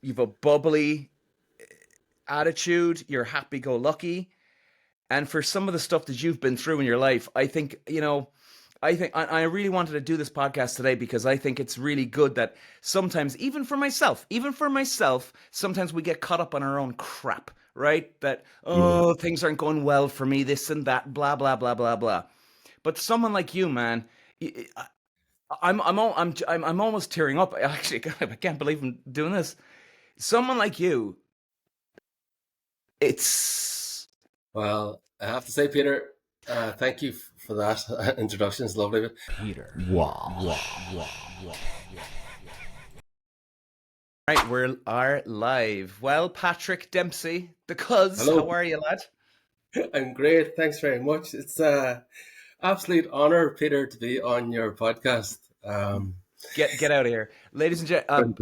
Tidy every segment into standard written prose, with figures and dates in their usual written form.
you've a bubbly attitude, you're happy-go-lucky, and for some of the stuff that you've been through in your life, I think, I really wanted to do this podcast today because I think it's really good that sometimes, even for myself, sometimes we get caught up on our own crap, right? That, Yeah. oh, things aren't going well for me, this and that, blah, blah, blah, blah, blah. But someone like you, man, I'm almost tearing up. Actually, God, I can't believe I'm doing this. Someone like you, it's Well, I have to say, Peter, thank you for that introduction. It's lovely. right. We are live. Well, Patrick Dempsey, the cuz, how Hello. are you, lad? I'm great. Thanks very much. It's a absolute honor, Peter, to be on your podcast. Get out of here, ladies and gentlemen.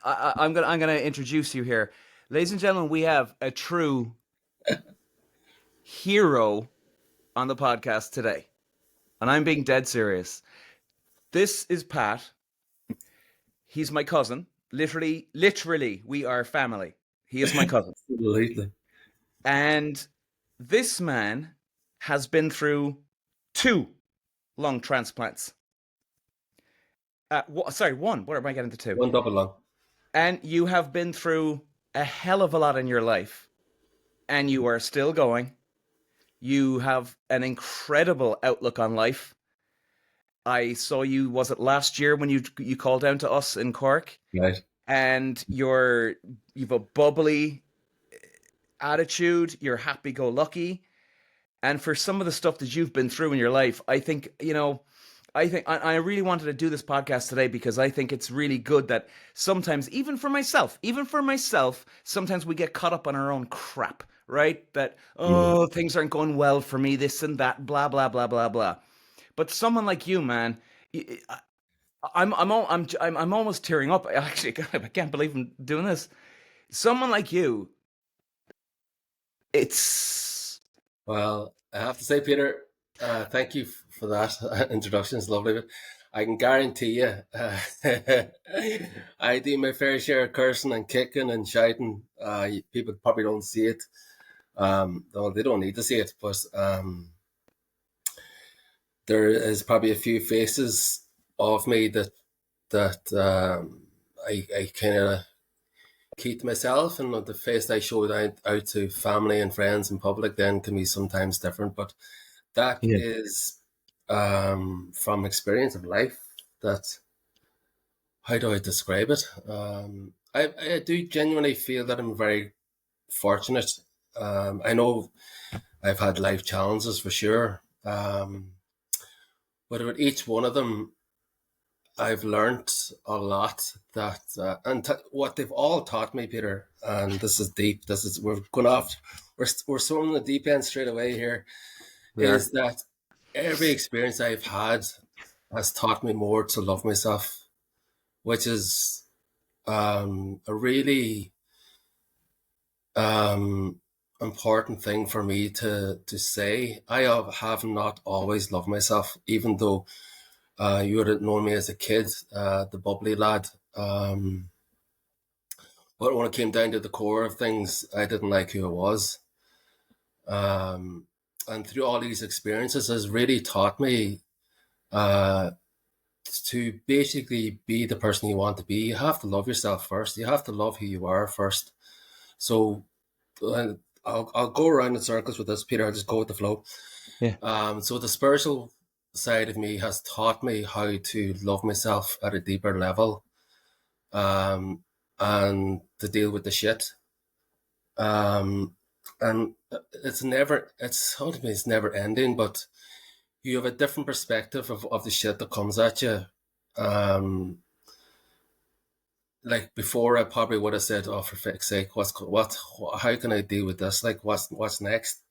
I'm gonna introduce you here, ladies and gentlemen. We have a true hero on the podcast today, and I'm being dead serious. This is Pat. He's my cousin. Literally, we are family. He is my cousin. Absolutely. And this man has been through two lung transplants. Sorry, one. What am I getting to two? One double lung. And you have been through a hell of a lot in your life, and you are still going. You have an incredible outlook on life. I saw you, was it last year when you called down to us in Cork? Right. And you've a bubbly attitude, you're happy-go-lucky, and for some of the stuff that you've been through in your life, I really wanted to do this podcast today because I think it's really good that sometimes, even for myself, sometimes we get caught up on our own crap, right? That, Yeah. oh, things aren't going well for me, this and that, blah, blah, blah, blah, blah. But someone like you, man, I'm almost tearing up. Actually, God, I can't believe I'm doing this. Someone like you, it's Well, I have to say, Peter, thank you for that introduction. It's lovely. I can guarantee you, I do my fair share of cursing and kicking and shouting. People probably don't see it. Well, they don't need to see it, but there is probably a few faces of me that I kind of keep to myself, and the face I show out to family and friends in public then can be sometimes different. But that Yeah. is from experience of life. That how do I describe it? I do genuinely feel that I'm very fortunate. I know I've had life challenges for sure, but with each one of them, I've learned a lot that, what they've all taught me, Peter. And this is deep. This is we're going off. We're swimming the deep end straight away here. We are. Is that every experience I've had has taught me more to love myself, which is a really um, important thing for me to say. I have not always loved myself, even though you would have known me as a kid, the bubbly lad. But when it came down to the core of things, I didn't like who I was. Um, and through all these experiences has really taught me uh, to basically be the person you want to be. You have to love yourself first. You have to love who you are first. So uh, I'll go around in circles with this, Peter. I'll just go with the flow. Yeah. So the spiritual side of me has taught me how to love myself at a deeper level, um, and to deal with the shit. Um, and it's ultimately it's never ending, but you have a different perspective of the shit that comes at you. Um, like before, I probably would have said, "Oh, for fuck's sake, how can I deal with this? Like, what's next?"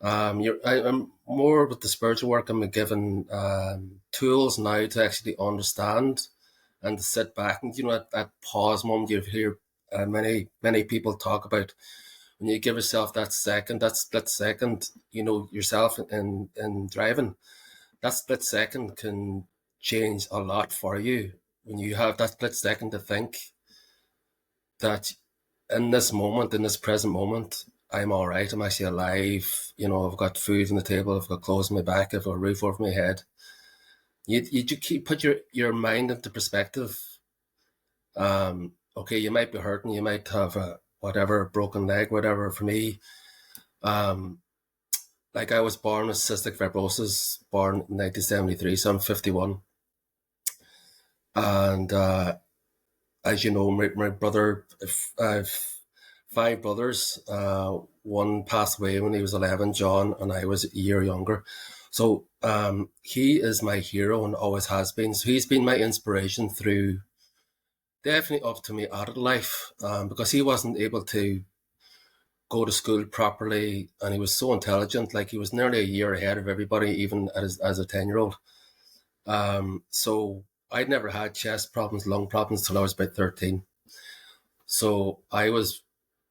I'm more with the spiritual work. I'm given tools now to actually understand and to sit back and that pause moment you hear many people talk about. When you give yourself that split second, yourself in driving, that split second can change a lot for you. When you have that split second to think, that in this moment, in this present moment, I'm all right. I'm actually alive. You know, I've got food on the table. I've got clothes on my back. I've got a roof over my head. You keep put your mind into perspective. Okay, you might be hurting. You might have a whatever broken leg, whatever. For me, um, like I was born with cystic fibrosis, born in 1973, so I'm 51, and as you know, my brother, I've five brothers. One passed away when he was 11, John, and I was a year younger. So he is my hero and always has been. So he's been my inspiration through definitely up to my adult life, because he wasn't able to go to school properly, and he was so intelligent. Like he was nearly a year ahead of everybody, even as a 10-year-old. So I'd never had chest problems, lung problems till I was about 13. So I was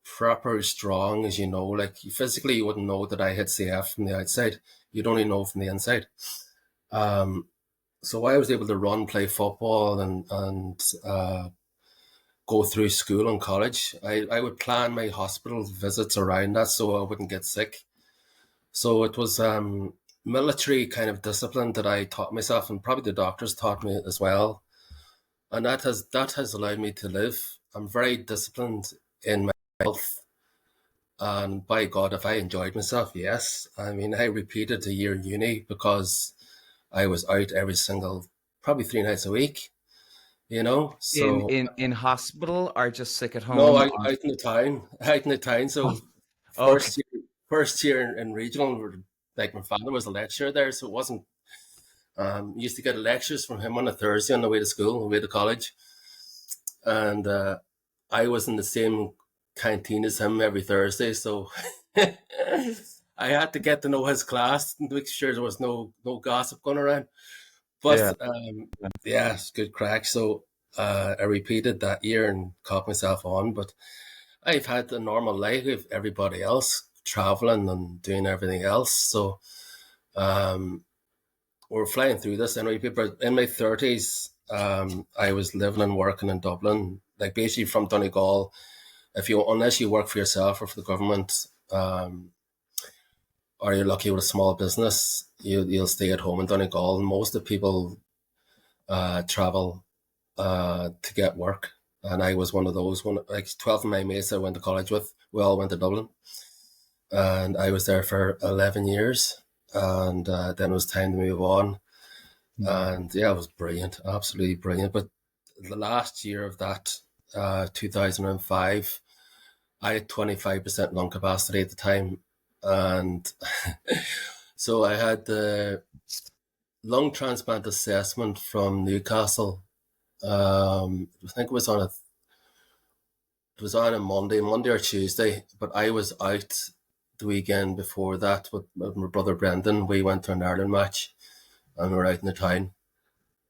proper strong, as you know. Like physically, you wouldn't know that I had CF from the outside. You'd only know from the inside. Um, so I was able to run, play football, and go through school and college. I would plan my hospital visits around that so I wouldn't get sick. So it was military kind of discipline that I taught myself, and probably the doctors taught me as well. And that has allowed me to live. I'm very disciplined in my health. And by God, if I enjoyed myself, yes. I mean, I repeated a year in uni because I was out every single, probably 3 nights a week, you know? In So, in hospital or just sick at no, home? out in the town, out in the town. Oh, So, okay. first year in regional, like my father was a lecturer there. So it wasn't, used to get lectures from him on a Thursday on the way to school, on the way to college. And I was in the same canteen as him every Thursday, so I had to get to know his class and make sure there was no gossip going around. But Yeah. yeah, it's good crack. So I repeated that year and caught myself on. But I've had a normal life with everybody else, traveling and doing everything else. So um, we're flying through this anyway. But in my 30s, I was living and working in Dublin, like basically from Donegal. If you unless you work for yourself or for the government, or you're lucky with a small business, you'll stay at home in Donegal. And most of the people travel to get work, and I was one of those. One like 12 of my mates I went to college with, we all went to Dublin, and I was there for 11 years, and then it was time to move on. And yeah, it was brilliant, absolutely brilliant. But the last year of that, 2005, I had 25% lung capacity at the time. And so I had the lung transplant assessment from Newcastle. I think it was on a Monday or Tuesday, but I was out the weekend before that with my brother Brendan. We went to an Ireland match and we were out in the town.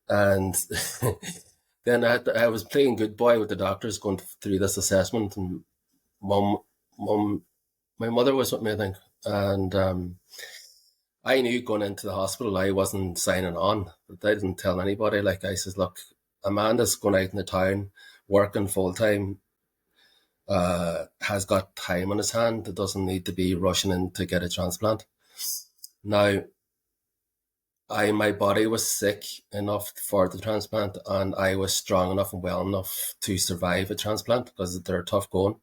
And then I was playing good boy with the doctors going through this assessment, and mum, mum, my mother was with me, I think, and I knew going into the hospital I wasn't signing on, but I didn't tell anybody. Like I says, look, Amanda's going out in the town, working full time, has got time on his hand. It doesn't need to be rushing in to get a transplant. Now, my body was sick enough for the transplant, and I was strong enough and well enough to survive a transplant because they're tough going.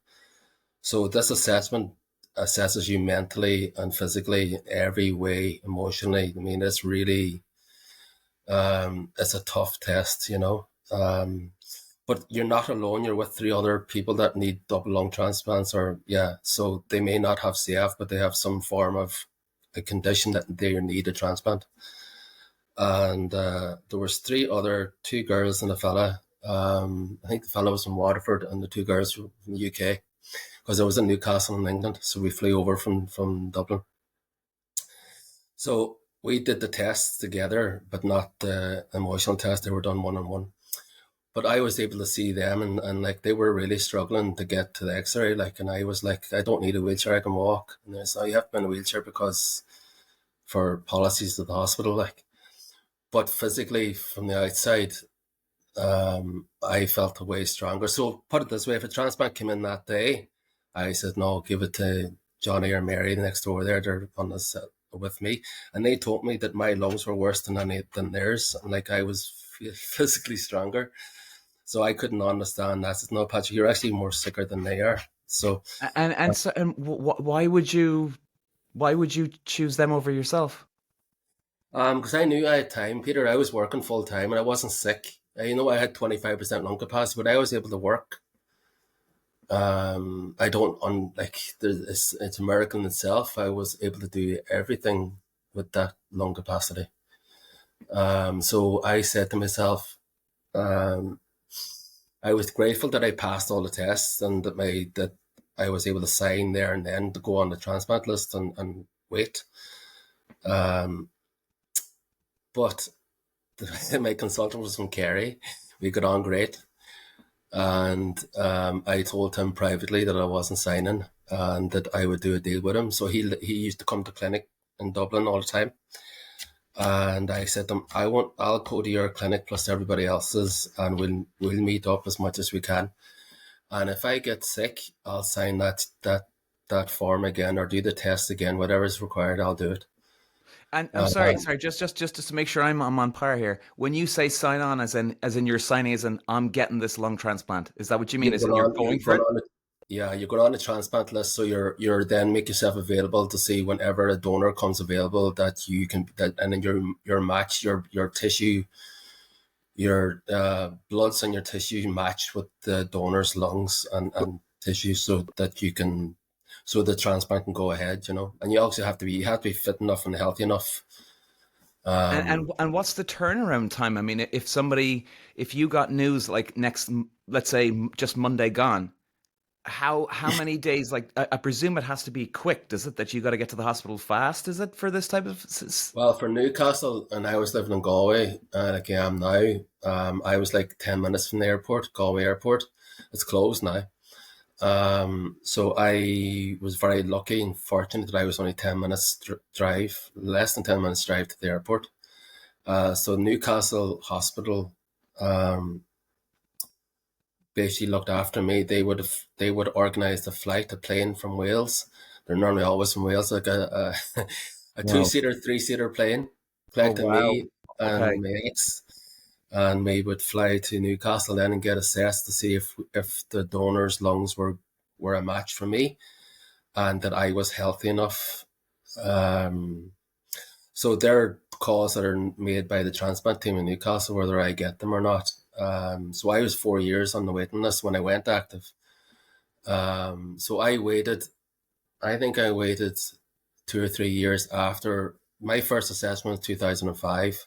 So this assessment assesses you mentally and physically, every way, emotionally. I mean, it's really it's a tough test, you know. But you're not alone. You're with three other people that need double lung transplants, or yeah. So they may not have CF, but they have some form of a condition that they need a transplant. And there was two girls and a fella. I think the fella was from Waterford, and the two girls from the UK, because I was in Newcastle in England, so we flew over from Dublin. So we did the tests together, but not the emotional test. They were done one on one. But I was able to see them, and like they were really struggling to get to the X-ray. Like, and I was like, I don't need a wheelchair, I can walk. And they said, oh, you have to be in a wheelchair because for policies of the hospital, like. But physically, from the outside, I felt way stronger. So put it this way: if a transplant came in that day, I said no, give it to Johnny or Mary next door there. They're on this with me, and they told me that my lungs were worse than theirs, and like I was physically stronger. So I couldn't understand that. I said, no, Patrick, you're actually more sicker than they are. So Why would you choose them over yourself? because I knew I had time, Peter. I was working full time and I wasn't sick. I had 25% lung capacity, but I was able to work. I don't on like it's a miracle in itself. I was able to do everything with that lung capacity. So I said to myself, um, I was grateful that I passed all the tests and that I was able to sign there and then to go on the transplant list and wait. Um, but my consultant was from Kerry. We got on great. And I told him privately that I wasn't signing and that I would do a deal with him. So he used to come to clinic in Dublin all the time. And I said to him, I'll go to your clinic plus everybody else's, and we'll meet up as much as we can. And if I get sick, I'll sign that form again or do the test again, whatever is required. I'll do it. And I'm sorry, Um, sorry, just to make sure I'm on par here. When you say sign on, as in you're signing, as in I'm getting this lung transplant, is that what you mean? you're Is going in you're on, going you're for going it? on, yeah, you're going on the transplant list, so you're then make yourself available to see whenever a donor comes available that you can that, and then your match your tissue your bloods and your tissue match with the donor's lungs and tissue so that you can so the transplant can go ahead, and you also have to be fit enough and healthy enough. And um what's the turnaround time? I mean, if you got news like let's say just Monday gone, how many days? Like I presume it has to be quick, does it? That you got to get to the hospital fast? Is it for this type of? well, for Newcastle, and I was living in Galway, like I am now. I was like 10 minutes from the airport, Galway airport. It's closed now. So I was very lucky and fortunate that I was only 10 minutes drive, less than 10 minutes drive to the airport. So Newcastle Hospital um, basically looked after me. They would organise the flight, a plane from Wales. They're normally always from Wales, like a Wow. two-seater, three-seater plane, Oh collecting wow. me Okay. and my mates, and we would fly to Newcastle then and get assessed to see if the donor's lungs were a match for me and that I was healthy enough. Um, so they're calls that are made by the transplant team in Newcastle, whether I get them or not. So I was 4 years on the waiting list when I went active. So I think I waited 2 or 3 years after my first assessment in 2005.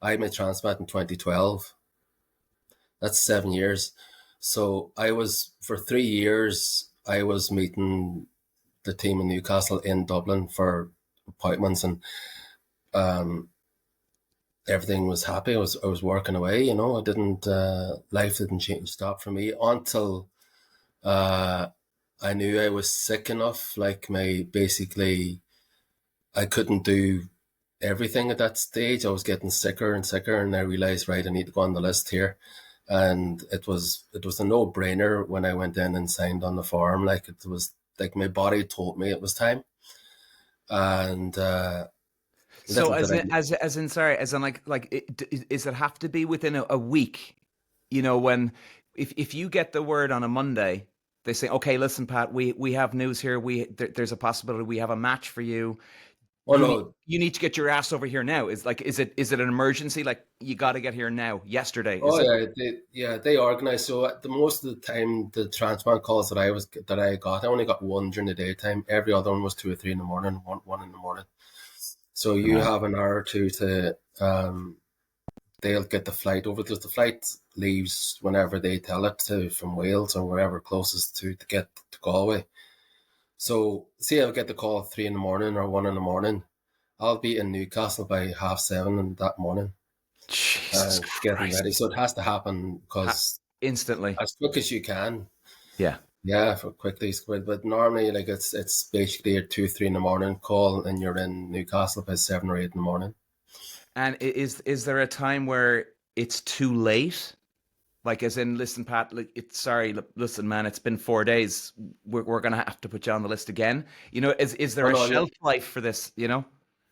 I had my transplant in 2012. That's 7 years. So for 3 years, I was meeting the team in Newcastle in Dublin for appointments, and um, everything was happy. I was working away. I didn't life didn't change stop for me until uh, I knew I was sick enough. Like my basically, I couldn't do everything at that stage. I was getting sicker and sicker, and I realized, right, I need to go on the list here. And it was a no brainer when I went in and signed on the form. Like it was like my body told me it was time, and So little did as I. in, sorry, as in is it have to be within a week? You know, when if you get the word on a Monday, they say, okay, listen, Pat, we have news here. There's a possibility we have a match for you. Oh no. You need to get your ass over here now. Is it an emergency? Like you got to get here now, yesterday? Is Oh it? yeah, they organize. So the most of the time, the transplant calls that I only got one during the daytime. Every other one was 2 or 3 in the morning, one in the morning. So you Right. have an hour or two to they'll get the flight over because the flight leaves whenever they tell it to from Wales or wherever closest to get to Galway. So see, I'll get the call at 3 in the morning or 1 in the morning. I'll be in Newcastle by 7:30 in that morning, Jesus getting ready. Christ! So it has to happen because Instantly. as quick as you can. Yeah. Yeah, for quickly squid. But normally, like it's basically a 2, 3 in the morning call, and you're in Newcastle by 7 or 8 in the morning. And is there a time where it's too late? Like, as in, listen, Pat, like, listen, man, it's been 4 days. We're gonna have to put you on the list again. Is there Oh a no, shelf life for this?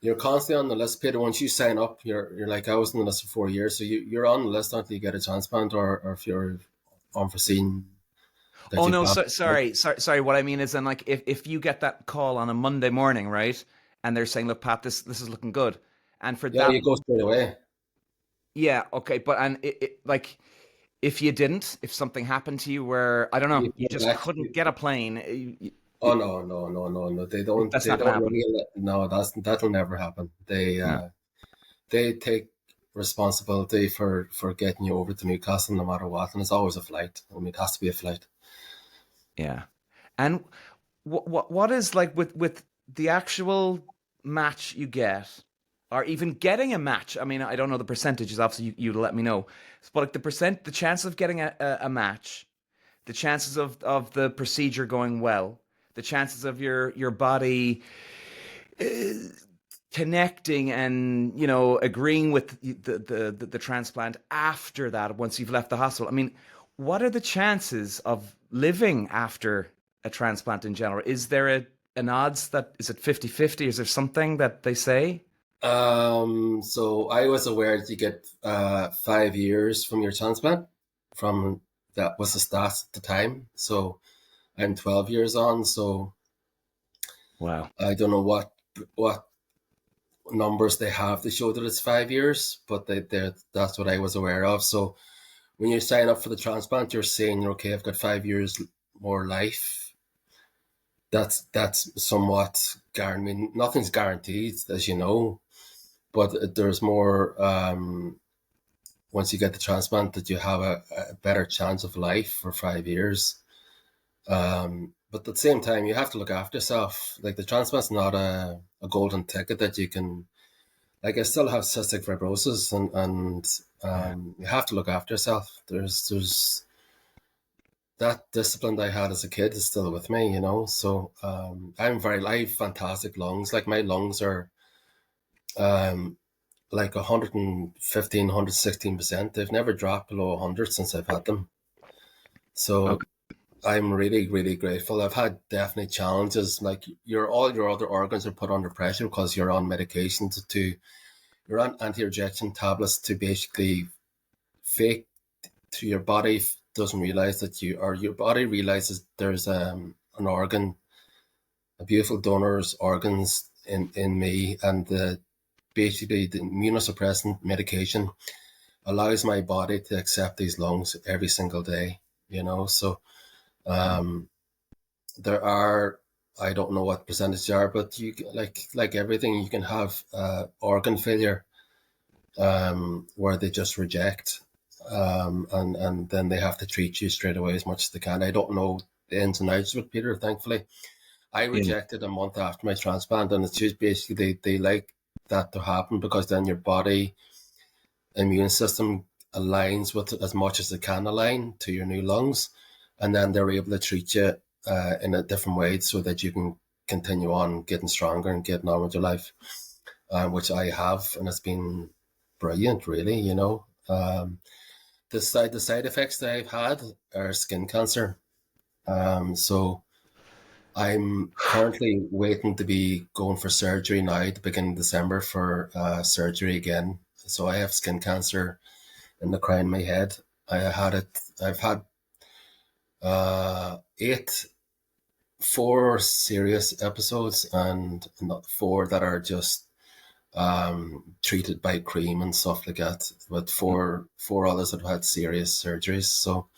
you're constantly on the list, Peter. Once you sign up, you're like, I was on the list for 4 years, so you're on the list until you get a transplant, or if you're unforeseen that Oh you've no, got. sorry. What I mean is, then, like, if you get that call on a Monday morning, right, and they're saying, look, Pat, this is looking good, and for Yeah, that, you go straight away. yeah, okay, but and like, if you didn't, if something happened to you where, I don't know, You you come just back. couldn't get a plane, Oh no, no, no, no, no. They don't. that's They not gonna don't happen. really. No, that'll never happen. No. They take responsibility for getting you over to Newcastle no matter what, and it's always a flight. I mean, it has to be a flight. Yeah. And what is, like, with the actual match you get, or even getting a match? I mean, I don't know the percentages. Obviously, you let me know. But, like, the chance of getting a match, the chances of the procedure going well, the chances of your body connecting and agreeing with the transplant after that, once you've left the hospital. I mean, what are the chances of living after a transplant in general? Is there an odds that, is it 50-50? Is there something that they say? So I was aware that you get 5 years from your transplant. From that was the stats at the time. So I'm 12 years on. So Wow. I don't know what numbers they have to show that it's 5 years, but that's what I was aware of. So when you sign up for the transplant, you're saying, okay, I've got 5 years more life. That's somewhat guaranteed. I mean, nothing's guaranteed, as you know, but there's more. Once you get the transplant, that you have a better chance of life for 5 years. But at the same time, you have to look after yourself. Like, the transplant's not a golden ticket that you can. Like, I still have cystic fibrosis, and Yeah. you have to look after yourself. There's that discipline that I had as a kid is still with me, you know. So I have fantastic lungs. Like, my lungs are um, like 115, 116%. They've never dropped below 100 since I've had them. So Okay. I'm really, really grateful. I've had definitely challenges. Like, all your other organs are put under pressure because you're on medications you're on anti-rejection tablets to basically fake to your body doesn't realize that your body realizes there's an organ, a beautiful donor's organs in me, and basically the immunosuppressant medication allows my body to accept these lungs every single day, you know. So um, there are, I don't know what percentage are, but you, like everything, you can have organ failure where they just reject, and then they have to treat you straight away as much as they can. I don't know the ins and outs with Peter, thankfully. I Yeah. rejected a month after my transplant, and it's just basically they like that to happen because then your body immune system aligns with it as much as it can align to your new lungs, and then they're able to treat you in a different way so that you can continue on getting stronger and getting on with your life, which I have, and it's been brilliant, really. You know, the side effects that I've had are skin cancer. So I'm currently waiting to be going for surgery now at the beginning of December for surgery again. So I have skin cancer in the crown of my head. I had it. I've had eight, four serious episodes, and not four that are just treated by cream and stuff like that. But four others that have had serious surgeries. So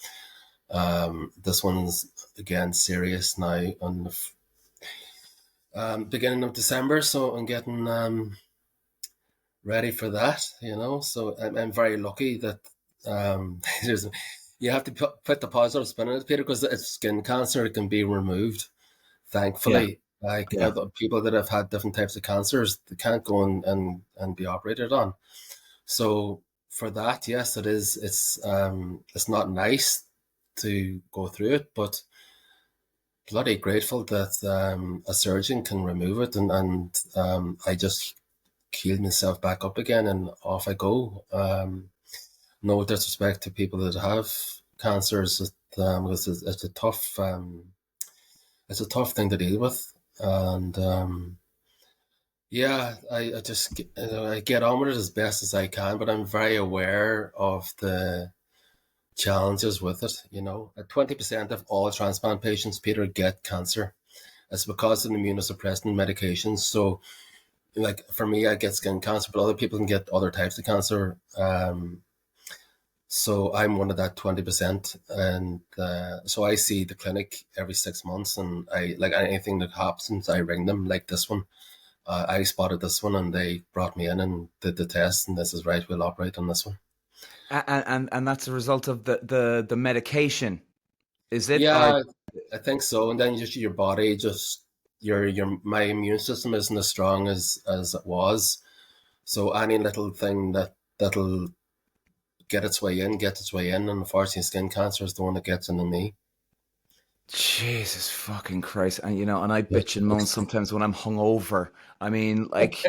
this one's again serious now on the beginning of December. So I'm getting ready for that, you know. So I'm very lucky that there's you have to put the positive spin on it, Peter, because it's skin cancer. It can be removed, Yeah. thankfully. Like Yeah. other people that have had different types of cancers, they can't go and be operated on. So for that, yes, it is. It's not nice to go through it, but bloody grateful that a surgeon can remove it, and I just healed myself back up again, and off I go. no disrespect to people that have cancers, because it's a tough thing to deal with, and yeah, I just I get on with it as best as I can, but I'm very aware of the challenges with it. 20% of all transplant patients, Peter, get cancer. It's because of the immunosuppressant medications. So, like for me, I get skin cancer, but other people can get other types of cancer. So I'm one of that 20%, and so I see the clinic every 6 months, and I like anything that happens, I ring them. Like this one, I spotted this one, and they brought me in and did the test, and this is right. We'll operate on this one. And that's a result of the medication, is it? Or Yeah, I think so. And then just your body, just your my immune system isn't as strong as it was. So any little thing that'll get its way in, gets its way in, and unfortunately, skin cancer is the one that gets into me. Jesus fucking Christ! And and I Yeah. bitch and moan sometimes when I'm hungover. I mean, like,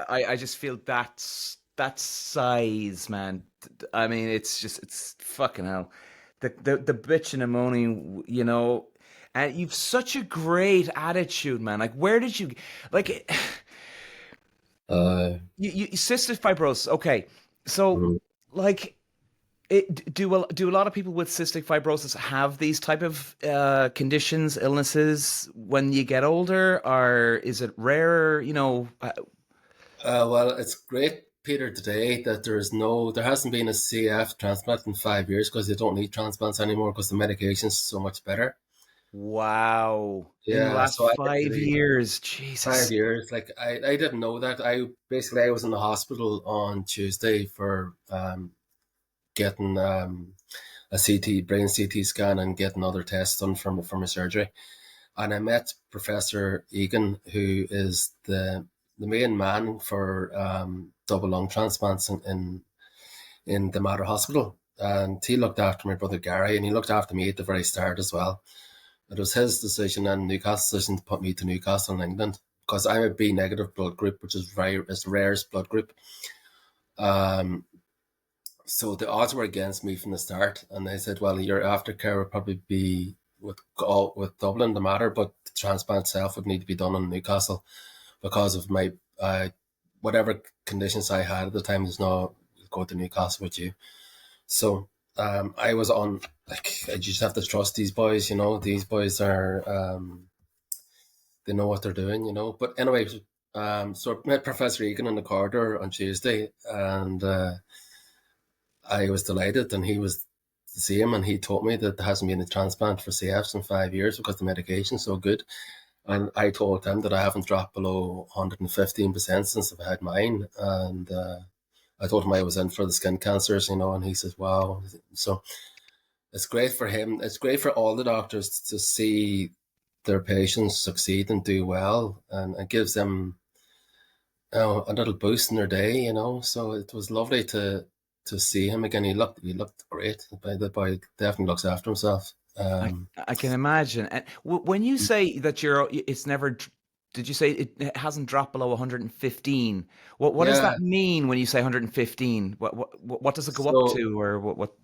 I just feel that size, man. I mean, it's fucking hell. The bitching and moaning, and you've such a great attitude, man. Like, where did you like? Uh, You cystic fibrosis. Okay, so mm. like, do a lot of people with cystic fibrosis have these type of conditions, illnesses when you get older, or is it rarer? Well, it's great, Peter, today that there hasn't been a CF transplant in 5 years because they don't need transplants anymore because the medication is so much better. Wow, in the Yeah, last so I get to 5 years, five Jesus. years. Like I didn't know that. I was in the hospital on Tuesday for getting a CT brain CT scan and getting other tests done from a surgery. And I met Professor Egan, who is the main man for double lung transplants in the Mater Hospital. And he looked after my brother Gary, and he looked after me at the very start as well. It was his decision and Newcastle's decision to put me to Newcastle in England because I'm a B negative blood group, which is it's the rarest blood group. Um, so the odds were against me from the start, and they said, "Well, your aftercare would probably be with Dublin, the Mater, but the transplant itself would need to be done in Newcastle because of my whatever conditions I had at the time. There's no go to Newcastle with you." So I was on, like, I just have to trust these boys. These boys are they know what they're doing. But anyway, so I met Professor Egan in the corridor on Tuesday, and I was delighted, and he was the same, and he told me that there hasn't been a transplant for CFs in 5 years because the medication's so good. And I told him that I haven't dropped below 115% since I've had mine, and I told him I was in for the skin cancers, and he says, "Wow." So it's great for him. It's great for all the doctors to see their patients succeed and do well, and it gives them a little boost in their day. So it was lovely to see him again. He looked great. The boy definitely looks after himself. I can imagine. And when you say that it's never, did you say it hasn't dropped below 115? What does Yeah. that mean when you say 115? What does it go up So to, or what?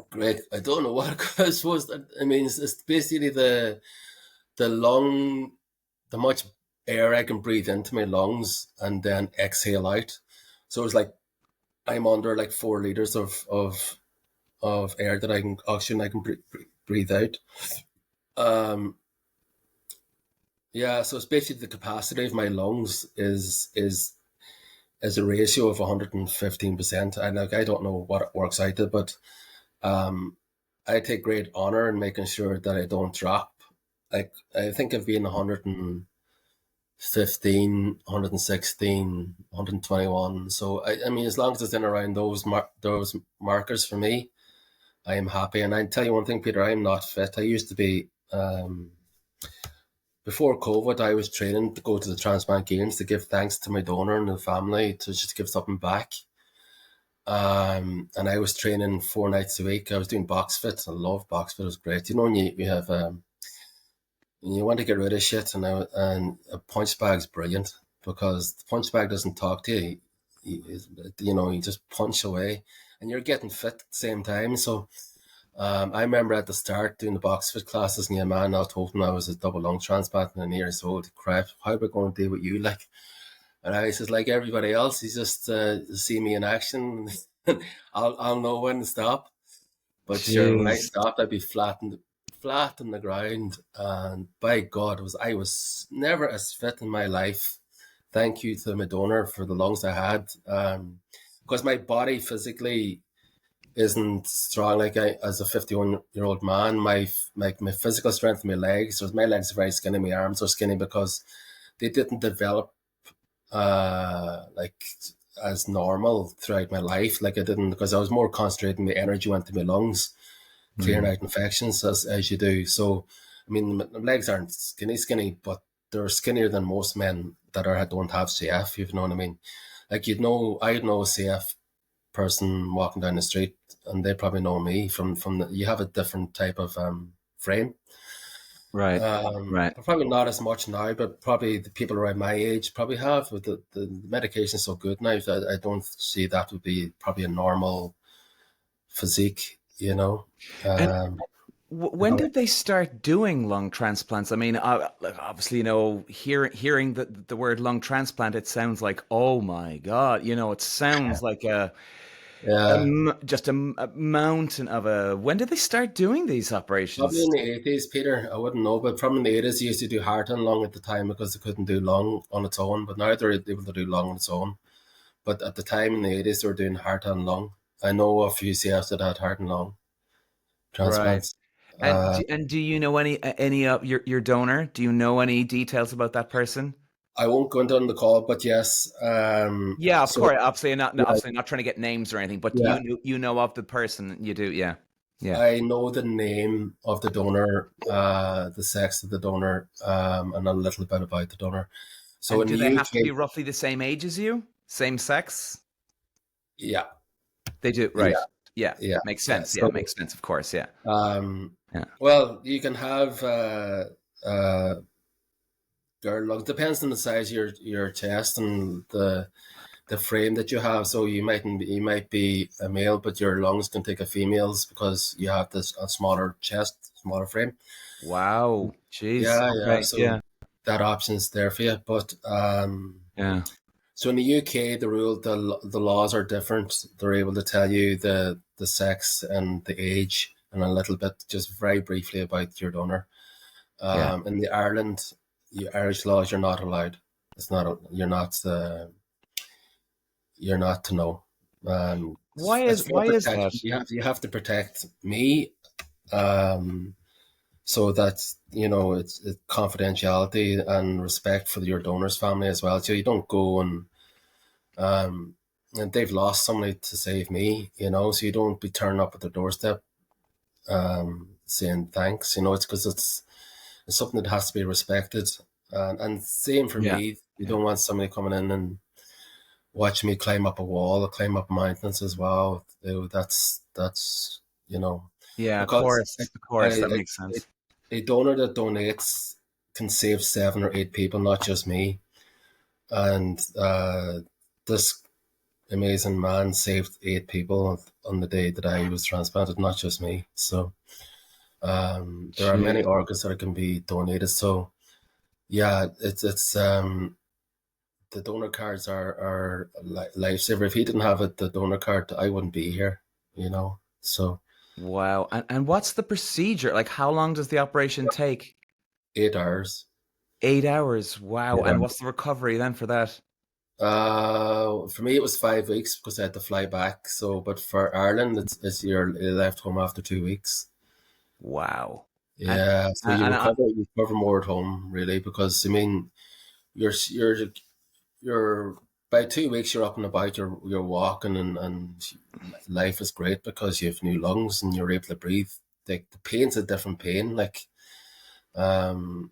great. I don't know what I suppose. I mean, it's basically the lung, the much air I can breathe into my lungs and then exhale out. So it's like I'm under like 4 liters of air that I can oxygen I can breathe out. Um, yeah, so it's basically the capacity of my lungs is a ratio of 115%. And like I don't know what it works out to, but um, I take great honor in making sure that I don't drop. Like I think I've been 115, 116, 121. So I mean, as long as it's in around those markers for me, I am happy. And I tell you one thing, Peter, I'm not fit. I used to be before COVID. I was training to go to the transplant games to give thanks to my donor and the family to just give something back. And I was training 4 nights a week. I was doing box fit. I love box fit. It was great. When you have you want to get rid of shit, and a punch bag's brilliant because the punch bag doesn't talk to you. You just punch away. and you're getting fit at the same time. So I remember at the start doing the box fit classes, and your man now told me I was a double lung transplant and years old. Crap, how are we going to deal with you? Like, and I says, like everybody else, he's just see me in action. I'll know when to stop. But sure, when I Jeez. stopped, I'd be flat on the ground. And by God, I was never as fit in my life. Thank you to my donor for the lungs I had. Because my body physically isn't strong like as a 51-year-old man. My physical strength in my legs, my legs are very skinny, my arms are skinny because they didn't develop like as normal throughout my life. Like I didn't, because I was more concentrating, my energy went to my lungs, clearing Mm. out infections as you do. So, I mean, my legs aren't skinny, but they're skinnier than most men that don't have CF. If you know what I mean. Like I'd know a CF person walking down the street, and they probably know me from you have a different type of frame. Right. Right. Probably not as much now, but probably the people around my age probably have. With the medication is so good now that I don't see that would be probably a normal physique, you know. And Um, when did they start doing lung transplants? I mean, like, obviously, hearing the word lung transplant, it sounds like, oh my God, it sounds like yeah, just a mountain of a. When did they start doing these probably in operations? the 80s, Peter. I wouldn't know, but from in the 80s, they used to do heart and lung at the time because they couldn't do lung on its own. But now they're able to do lung on its own. But at the time in the 80s, they were doing heart and lung. I know a few CFs that had heart and lung Right. transplants. And Uh, do you know any of your donor? Do you know any details about that person? I won't go into on the call, but yes. Yeah, of So course. Obviously, not yeah, obviously not trying to get names or anything, but yeah, you know of the person. You do, yeah, yeah. I know the name of the donor, the sex of the donor, and a little bit about the donor. So And in do the they have to UK, be roughly the same age as you? Same sex? yeah, They do, right? yeah, Yeah, yeah, makes yeah. sense. Yeah, So, makes sense. Of course, yeah, yeah. well, you can have uh, girl lungs. Depends on the size of your chest and the frame that you have. So you might be a male, but your lungs can take a female's because you have this a smaller chest, smaller frame. Wow. Jeez. Yeah, yeah. Okay. So Yeah. that option's there for you. But Yeah. so in the UK, the laws are different. They're able to tell you the sex and the age and a little bit, just very briefly about your donor. Yeah. In the Ireland, Irish laws, you're not allowed. It's not. You're not to know. It's for Why is that? protection. You have to protect me. Um, so that's it's confidentiality and respect for your donor's family as well. So you don't go um, and they've lost somebody to save me. So you don't be turning up at their doorstep saying thanks. It's because it's something that has to be respected. And same for Yeah. me. You Yeah. don't want somebody coming in and watch me climb up a wall or climb up mountains as well. That's Yeah. Of because course. Of course. That makes a, sense. a donor that donates can save 7 or 8 people, not just me. And this amazing man saved 8 people on the day that I was transplanted, not just me. So there are many Jeez. organs that can be donated. So yeah, it's the donor cards are lifesaver. If he didn't have it, the donor card, I wouldn't be here. So Wow. And what's the procedure? Like, how long does the operation take? 8 hours. 8 hours. Wow. Yeah. And what's the recovery then for that? For me, it was 5 weeks because I had to fly back. So, but for Ireland, it's you're left home after 2 weeks. Wow. And Yeah, so and I, you recover more at home really because I mean you're by 2 weeks you're up and about, you're walking and life is great because you have new lungs and you're able to breathe. Like the pain's a different pain. Like um,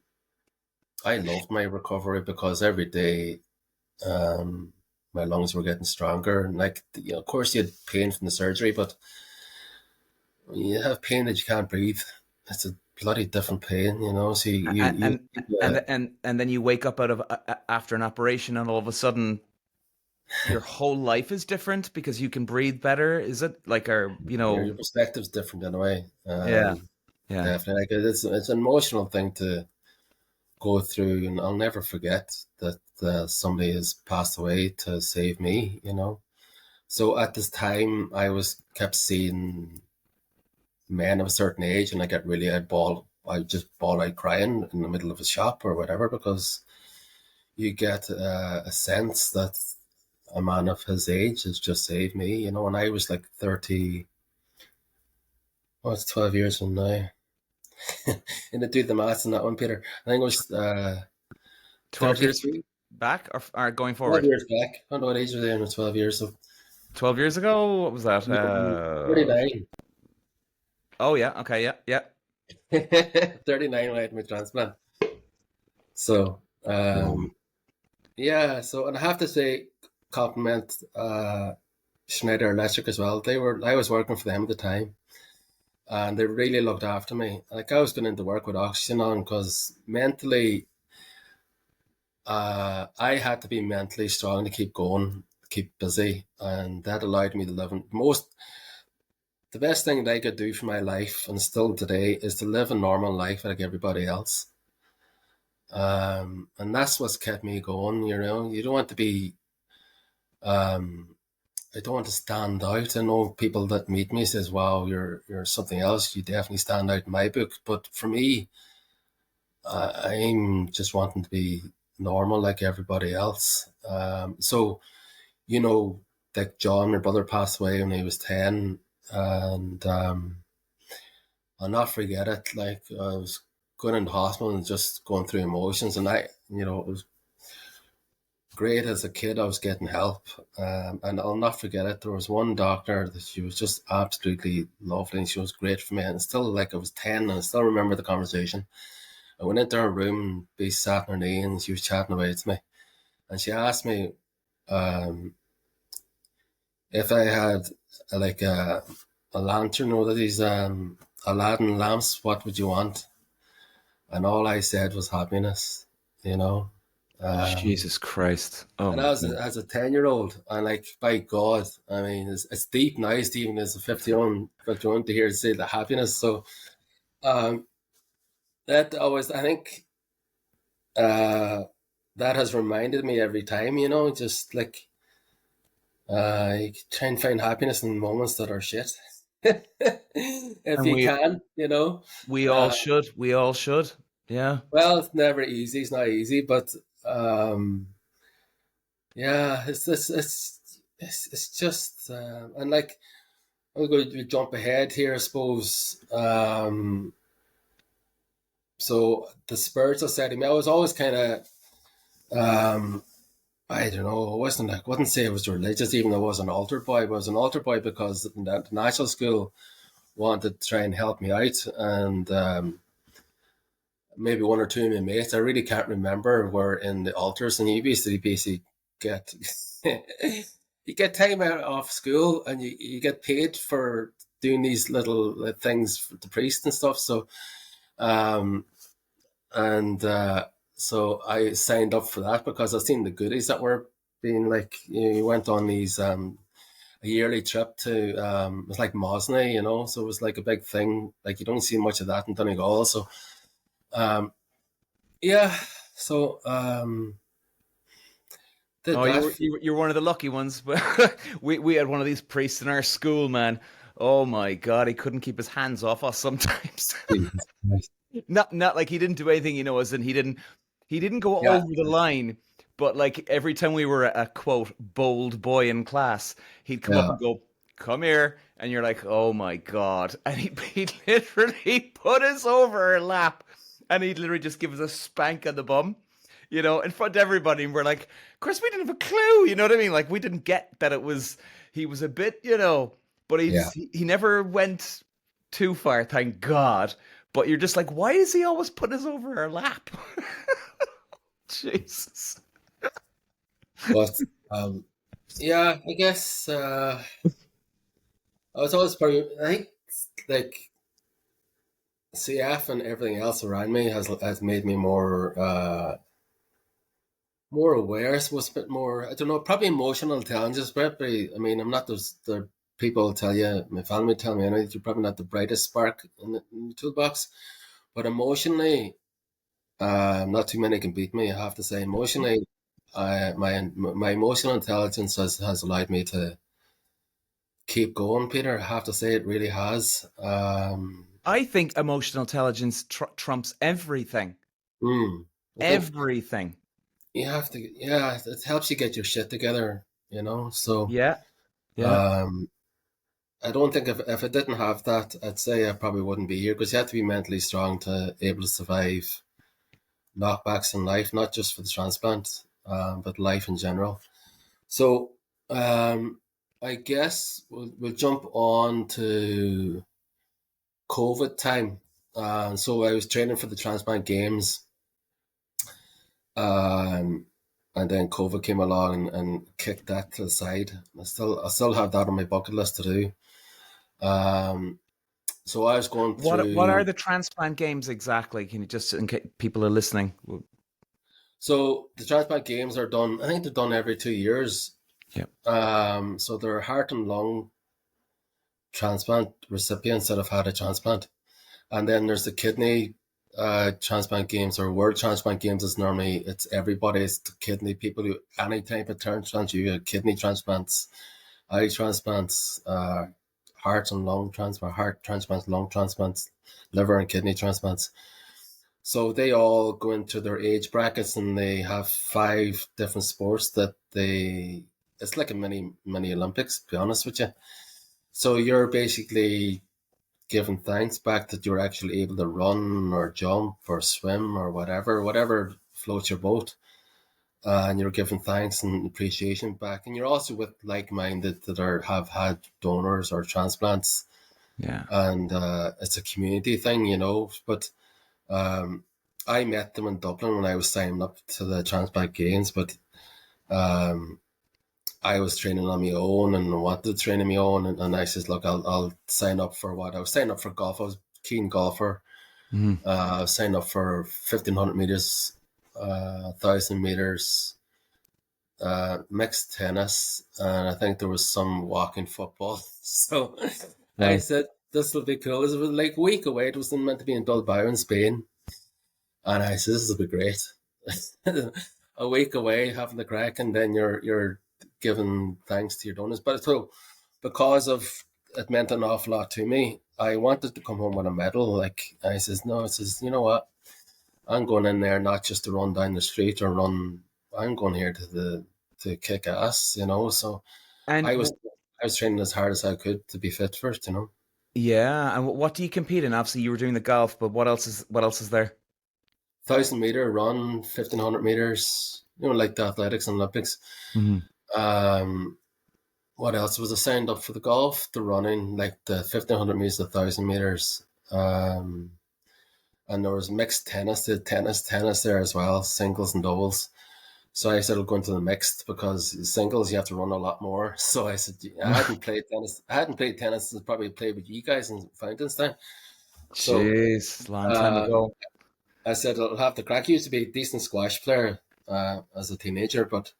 I loved my recovery because every day my lungs were getting stronger and like of course you had pain from the surgery, but when you have pain that you can't breathe, it's a bloody different pain. So and you and and and then you wake up out of after an operation, and all of a sudden your whole life is different because you can breathe better. Is it like, or Your perspective's different in a way. yeah, yeah. Definitely, like it's an emotional thing to go through, and I'll never forget that somebody has passed away to save me. So at this time, I was kept seeing men of a certain age, and I just bawl out crying in the middle of a shop or whatever, because you get a sense that a man of his age has just saved me. And I was like 30. Oh, it's 12 years from now. And to do the maths on that one, Peter, I think it was 12 years 33, back, or going 12 forward? years back. I don't know what age was there in 12 years. So 12 years ago? What was that? 39. Oh yeah, okay, yeah, yeah. 39 when I had my transplant. So, yeah, so, and I have to say, compliment Schneider Electric as well. I was working for them at the time, and they really looked after me. Like, I was going into work with oxygen on, because mentally, I had to be mentally strong to keep going, keep busy, and that allowed me to live the best thing that I could do for my life, and still today, is to live a normal life like everybody else. And that's what's kept me going. You don't want to be, um, I don't want to stand out. I know people that meet me says, "Wow, you're something else. You definitely stand out in my book." But for me, I'm just wanting to be normal like everybody else. So you know, like John, my brother, passed away when he was 10, and I'll not forget it. Like, I was going into hospital and just going through emotions, and it was great as a kid. I was getting help, and I'll not forget it. There was one doctor that she was just absolutely lovely, and she was great for me. And still, like, I was 10, and I still remember the conversation. I went into her room, and we sat on her knee, and she was chatting away to me, and she asked me um, if I had like a lantern, or that these Aladdin lamps, what would you want? And all I said was happiness, you know. Um, Jesus Christ. Oh and my God. as a 10-year-old, and like, by God, I mean, it's deep now, Stephen, as a 51 to hear say the happiness. So um, that always, I think, uh, that has reminded me every time, just like, you try and find happiness in moments that are shit. If And you we can, we all Uh, should. We all should. Yeah. well, it's never easy. It's not easy, but um, yeah, it's just and like, I'm going to jump ahead here, I suppose. So the spiritual side of me, I was always kind of I don't know. I wouldn't say I was religious, even though I was an altar boy. I was an altar boy because the national school wanted to try and help me out, and maybe one or two of my mates, I really can't remember, were in the altars, and you basically get you get time out of school, and you get paid for doing these little things for the priest and stuff. So um and so I signed up for that because I seen the goodies that were being, like, you went on these a yearly trip to it was like Mosney, so it was like a big thing. Like, you don't see much of that in Donegal. So um yeah, so did Oh, you that. were you were one of the lucky ones. But we had one of these priests in our school, man. Oh my God, he couldn't keep his hands off us sometimes. Jesus Christ. Not like he didn't do anything, as in he didn't go Yeah, over the line, but like every time we were a quote bold boy in class, he'd come up yeah, and go, "Come here," and you're like, "Oh my God!" And he'd literally put us over our lap, and he'd literally just give us a spank on the bum, in front of everybody, and we're like, "Of course, we didn't have a clue," you know what I mean? Like, we didn't get that he was a bit, but yeah. he never went too far, thank God. But you're just like, why is he always putting us over our lap? Jesus. But yeah, I guess I was always probably, I think, like, CF and everything else around me has made me more more aware, I suppose, a bit more, I don't know, probably emotional intelligence, probably, I mean, I'm not those, the people tell you, my family tell me, I know you're probably not the brightest spark in the toolbox, but emotionally, not too many can beat me, I have to say. Emotionally, my emotional intelligence has allowed me to keep going, Peter. I have to say it really has. I think emotional intelligence trumps everything. I think Everything. you have to, yeah, it helps you get your shit together, you know. So Yeah. Yeah. um, I don't think if I didn't have that, I'd say I probably wouldn't be here because you have to be mentally strong to able to survive knockbacks in life, not just for the transplant, but life in general. So um, I guess we'll jump on to COVID time. So I was training for the transplant games, um, and then COVID came along and kicked that to the side. I still have that on my bucket list to do. Um, so I was going What are through. the transplant games exactly? Can you just, in case people are listening? So the transplant games are done. I think they're done every 2 years. Yeah. So they're heart and lung transplant recipients that have had a transplant. And then there's the kidney transplant games or world transplant games. Is normally it's everybody's kidney people who any type of transplant. You get kidney transplants, eye transplants, heart and lung transplant, heart transplants, lung transplants, liver and kidney transplants. So they all go into their age brackets and they have five different sports that they. It's like a mini Olympics. To be honest with you, so you're basically giving thanks back that you're actually able to run or jump or swim or whatever floats your boat. And you're giving thanks and appreciation back. And you're also with like-minded that have had donors or transplants. Yeah. And it's a community thing, you know. But um, I met them in Dublin when I was signing up to the transplant games. But um, I was training on my own and wanted to train on my own. And I says, look, I'll sign up for what? I was signing up for golf. I was a keen golfer. Mhm. I was signed up for 1,500 meters, 1,000 meters, mixed tennis, and I think there was some walking football. So I Right. said, this will be cool. It was like a week away. It was meant to be in Bilbao in Spain. And I said, this will be great. A week away having the crack, and then you're giving thanks to your donors. But so because of it meant an awful lot to me, I wanted to come home with a medal. Like I says, no, I says, you know what? I'm going in there not just to run down the street or run. I'm going here to kick ass, you know. So And I was I was training as hard as I could to be fit for it, you know. yeah, and what do you compete in? Obviously, you were doing the golf, but what else is there? 1,000 meter run, 1,500 meters, you know, like the athletics and Olympics. Hmm. Um, what else was I signed up for the golf, the running, like the 1,500 meters, the 1,000 meters. Um, and there was mixed tennis, the tennis there as well, singles and doubles. So I said I'll go into the mixed because singles you have to run a lot more. So I said I hadn't played tennis. I hadn't played tennis since probably played with you guys in Fountainstown. So Jeez, long time uh, ago. I said I'll have the crack. I used to be a decent squash player as a teenager, but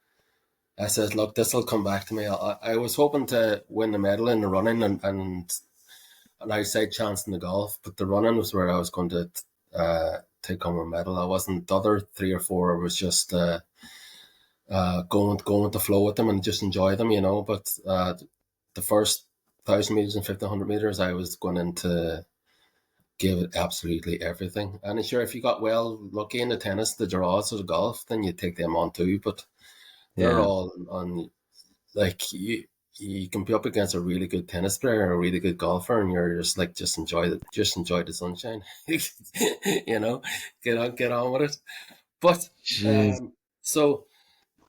I said, look, this will come back to me. I was hoping to win the medal in the running and an outside chance in the golf, but the running was where I was going to take home a medal. I wasn't the other three or four. I was just going with the flow with them and just enjoy them, you know. But the first 1,000 meters and 1,500 meters, I was going in to give it absolutely everything. And sure, if you got well lucky in the tennis, the draws or the golf, then you take them on too. But they're Yeah. all on like you can be up against a really good tennis player or a really good golfer, and you're just like just enjoy the sunshine, you know, get on with it. But Jeez. um, so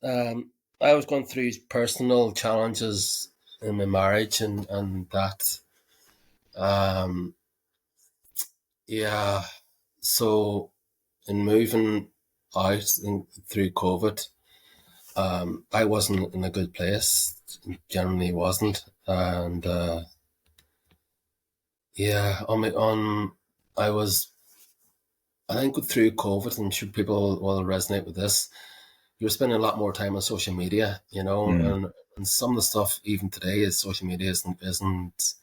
um, I was going through personal challenges in my marriage and that. Um, yeah. So in moving through COVID, I wasn't in a good place. Generally wasn't, and yeah, I was. I think through COVID, and sure people will resonate with this. you're spending a lot more time on social media, Mm, and some of the stuff even today is social media isn't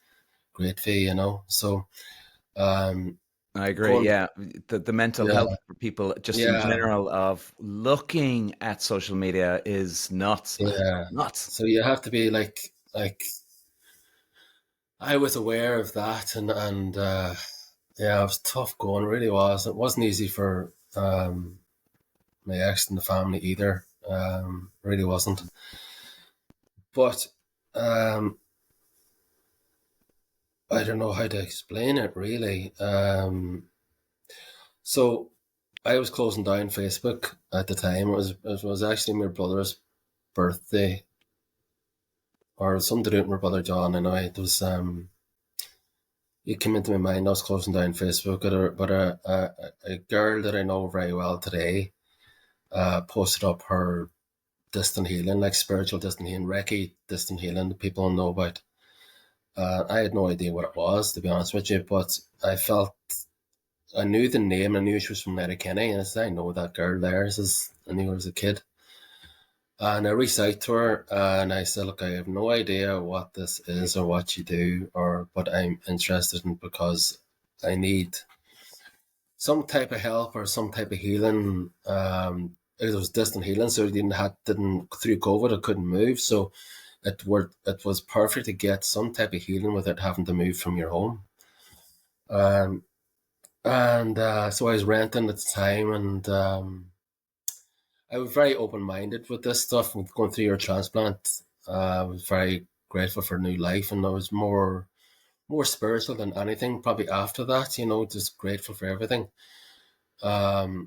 great for you, So um, I agree. going, Yeah, the mental yeah, health for people just in yeah, general of looking at social media is nuts, man. yeah. Nuts. So you have to be like I was aware of that, and yeah, it was tough going. It really was. It wasn't easy for my ex and the family either. Really wasn't. But um, I don't know how to explain it really. So I was closing down Facebook at the time. It was actually my brother's birthday, or something to do with my brother John. And it was it came into my mind. I was closing down Facebook, but a girl that I know very well today posted up her distant healing, like spiritual distant healing, Reiki distant healing that people know about. I had no idea what it was, to be honest with you, but I knew the name. I knew she was from Letterkenny, and I said, I know that girl there. I knew her as a kid. And I reached out to her and I said, look, I have no idea what this is or what you do, but I'm interested in because I need some type of help or some type of healing. It was distant healing, so I didn't through COVID I couldn't move, so it was perfect to get some type of healing without having to move from your home. Um, and so I was renting at the time, and I was very open minded with this stuff. With going through your transplant, I was very grateful for new life, and I was more spiritual than anything. Probably after that, just grateful for everything.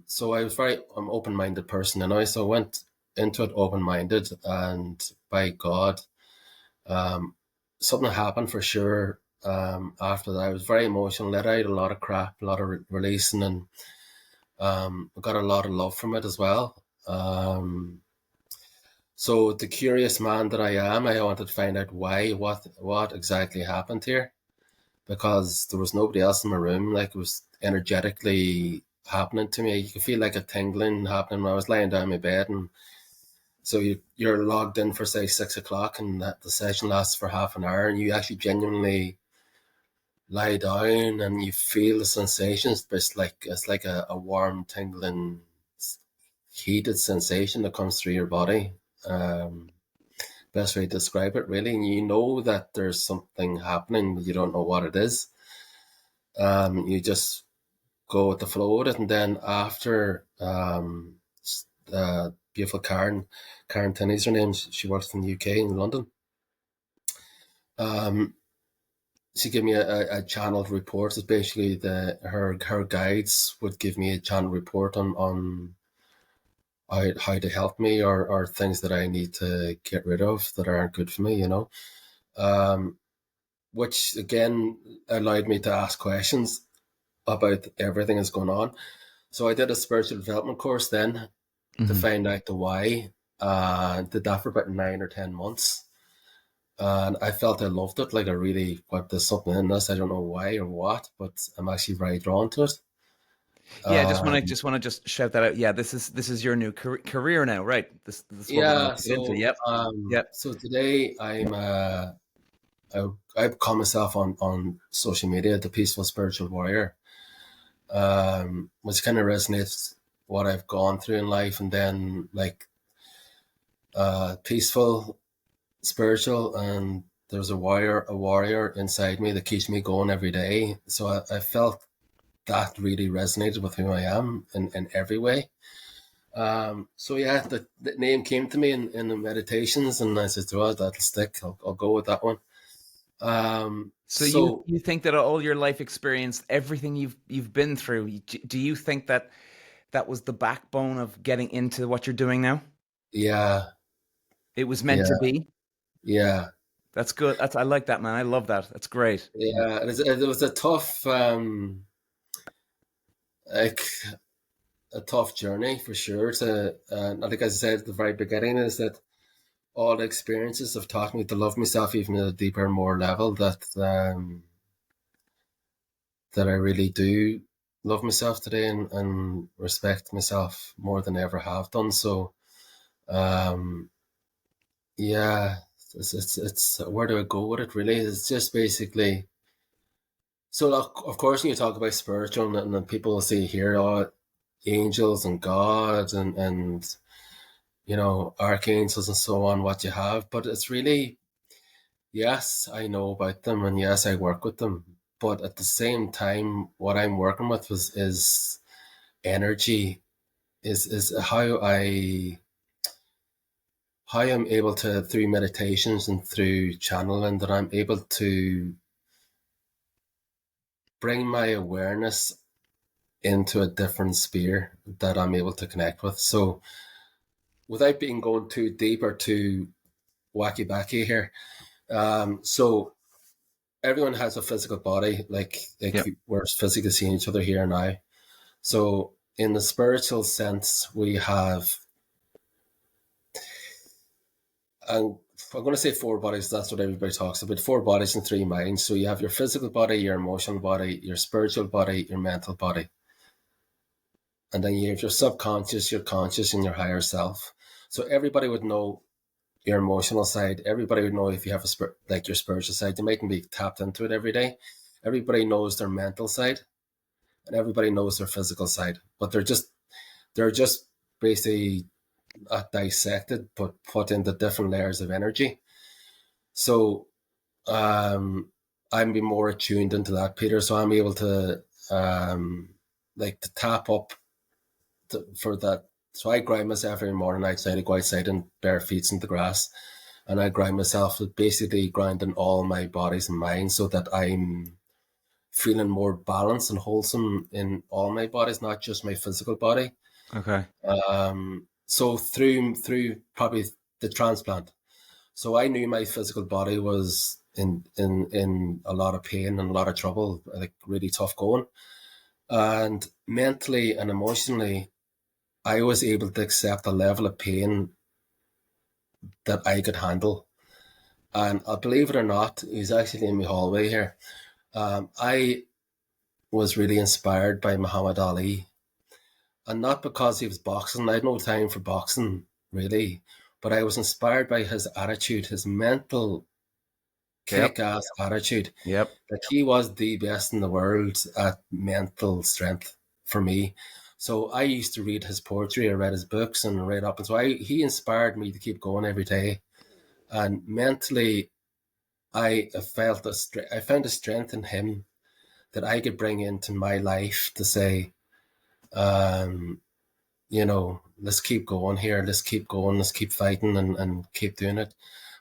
So I was very open minded person, and I so went into it open minded, and by God, um, something happened for sure. After that, I was very emotional, let out a lot of crap, a lot of releasing, and I got a lot of love from it as well. So the curious man that I am, I wanted to find out what exactly happened here, because there was nobody else in my room. Like, it was energetically happening to me. You could feel like a tingling happening when I was lying down in my bed, and so you're logged in for say 6 o'clock, and that the session lasts for half an hour, and you actually genuinely lie down and you feel the sensations, but it's like a warm, tingling, heated sensation that comes through your body. Um, Best way to describe it, really. And you know that there's something happening, but you don't know what it is. You just go with the flow with it, and then after, beautiful Karen Tinney's her name. She works in the UK in London. Um, she gave me a channeled report. It's basically her guides would give me a channel report on how to help me, or things that I need to get rid of that aren't good for me. Um, which again allowed me to ask questions about everything that's going on. So I did a spiritual development course then to Hmm. find out the why. Did that for about 9 or 10 months, and I felt I loved it. Like, I really, what, there's something in this. I don't know why or what, but I'm actually very drawn to it. Yeah, just want to Um, just want to just shout that out. Yeah, this is your new career now, right? This is what we're going yeah. to get into. So Yep, yep. so today I call myself on social media the peaceful spiritual warrior, which kind of resonates what I've gone through in life, and then like peaceful, spiritual, and there's a warrior inside me that keeps me going every day. So I felt that really resonated with who I am in every way. So yeah, the name came to me in the meditations, and I said, "Well, that'll stick. I'll go with that one." So you So you think that all your life experience, everything you've been through, do you think that that was the backbone of getting into what you're doing now? yeah, It was meant to yeah, be. yeah, That's good. I like that, man. I love that. That's great. yeah. It was like a tough journey for sure. Like I said at the very beginning, is that all the experiences have taught me to love myself even at a deeper, more level. That I really do love myself today, and respect myself more than I ever have done. So Um, yeah, it's where do I go with it? Really, it's just basically. So, of course, when you talk about spiritual, and then people will say here, oh, angels and God and archangels and so on, what you have, but it's really, yes, I know about them, and yes, I work with them, but at the same time, what I'm working with is energy, is how I'm able to, through meditations and through channeling, that I'm able to bring my awareness into a different sphere that I'm able to connect with. So without being going too deep or too wacky backy here, so everyone has a physical body, like Yep. we're physically seeing each other here now. So in the spiritual sense, we have, and I'm going to say four bodies. That's what everybody talks about: four bodies and three minds. So you have your physical body, your emotional body, your spiritual body, your mental body, and then you have your subconscious, your conscious, and your higher self. So everybody would know your emotional side. Everybody would know if you have like your spiritual side. You mightn't be tapped into it every day. Everybody knows their mental side, and everybody knows their physical side. But they're just basically dissected, but put into different layers of energy. So I'm be more attuned into that, Peter. So I'm able to like to tap up for that. So I grind myself every morning outside. I go outside and bare feet in the grass, and I grind myself with basically grinding all my bodies and minds so that I'm feeling more balanced and wholesome in all my bodies, not just my physical body. Okay. So through probably the transplant. So I knew my physical body was in a lot of pain and a lot of trouble, like really tough going. And mentally and emotionally, I was able to accept a level of pain that I could handle. And believe it or not, he's actually in my hallway here. I was really inspired by Muhammad Ali, and not because he was boxing. I had no time for boxing really, but I was inspired by his attitude, his mental Yep. kick-ass attitude. Yep. Like he was the best in the world at mental strength for me. So I used to read his poetry, I read his books and read up. And so he inspired me to keep going every day. And mentally, I found a strength in him that I could bring into my life to say, um, let's keep going here, let's keep going, let's keep fighting and keep doing it.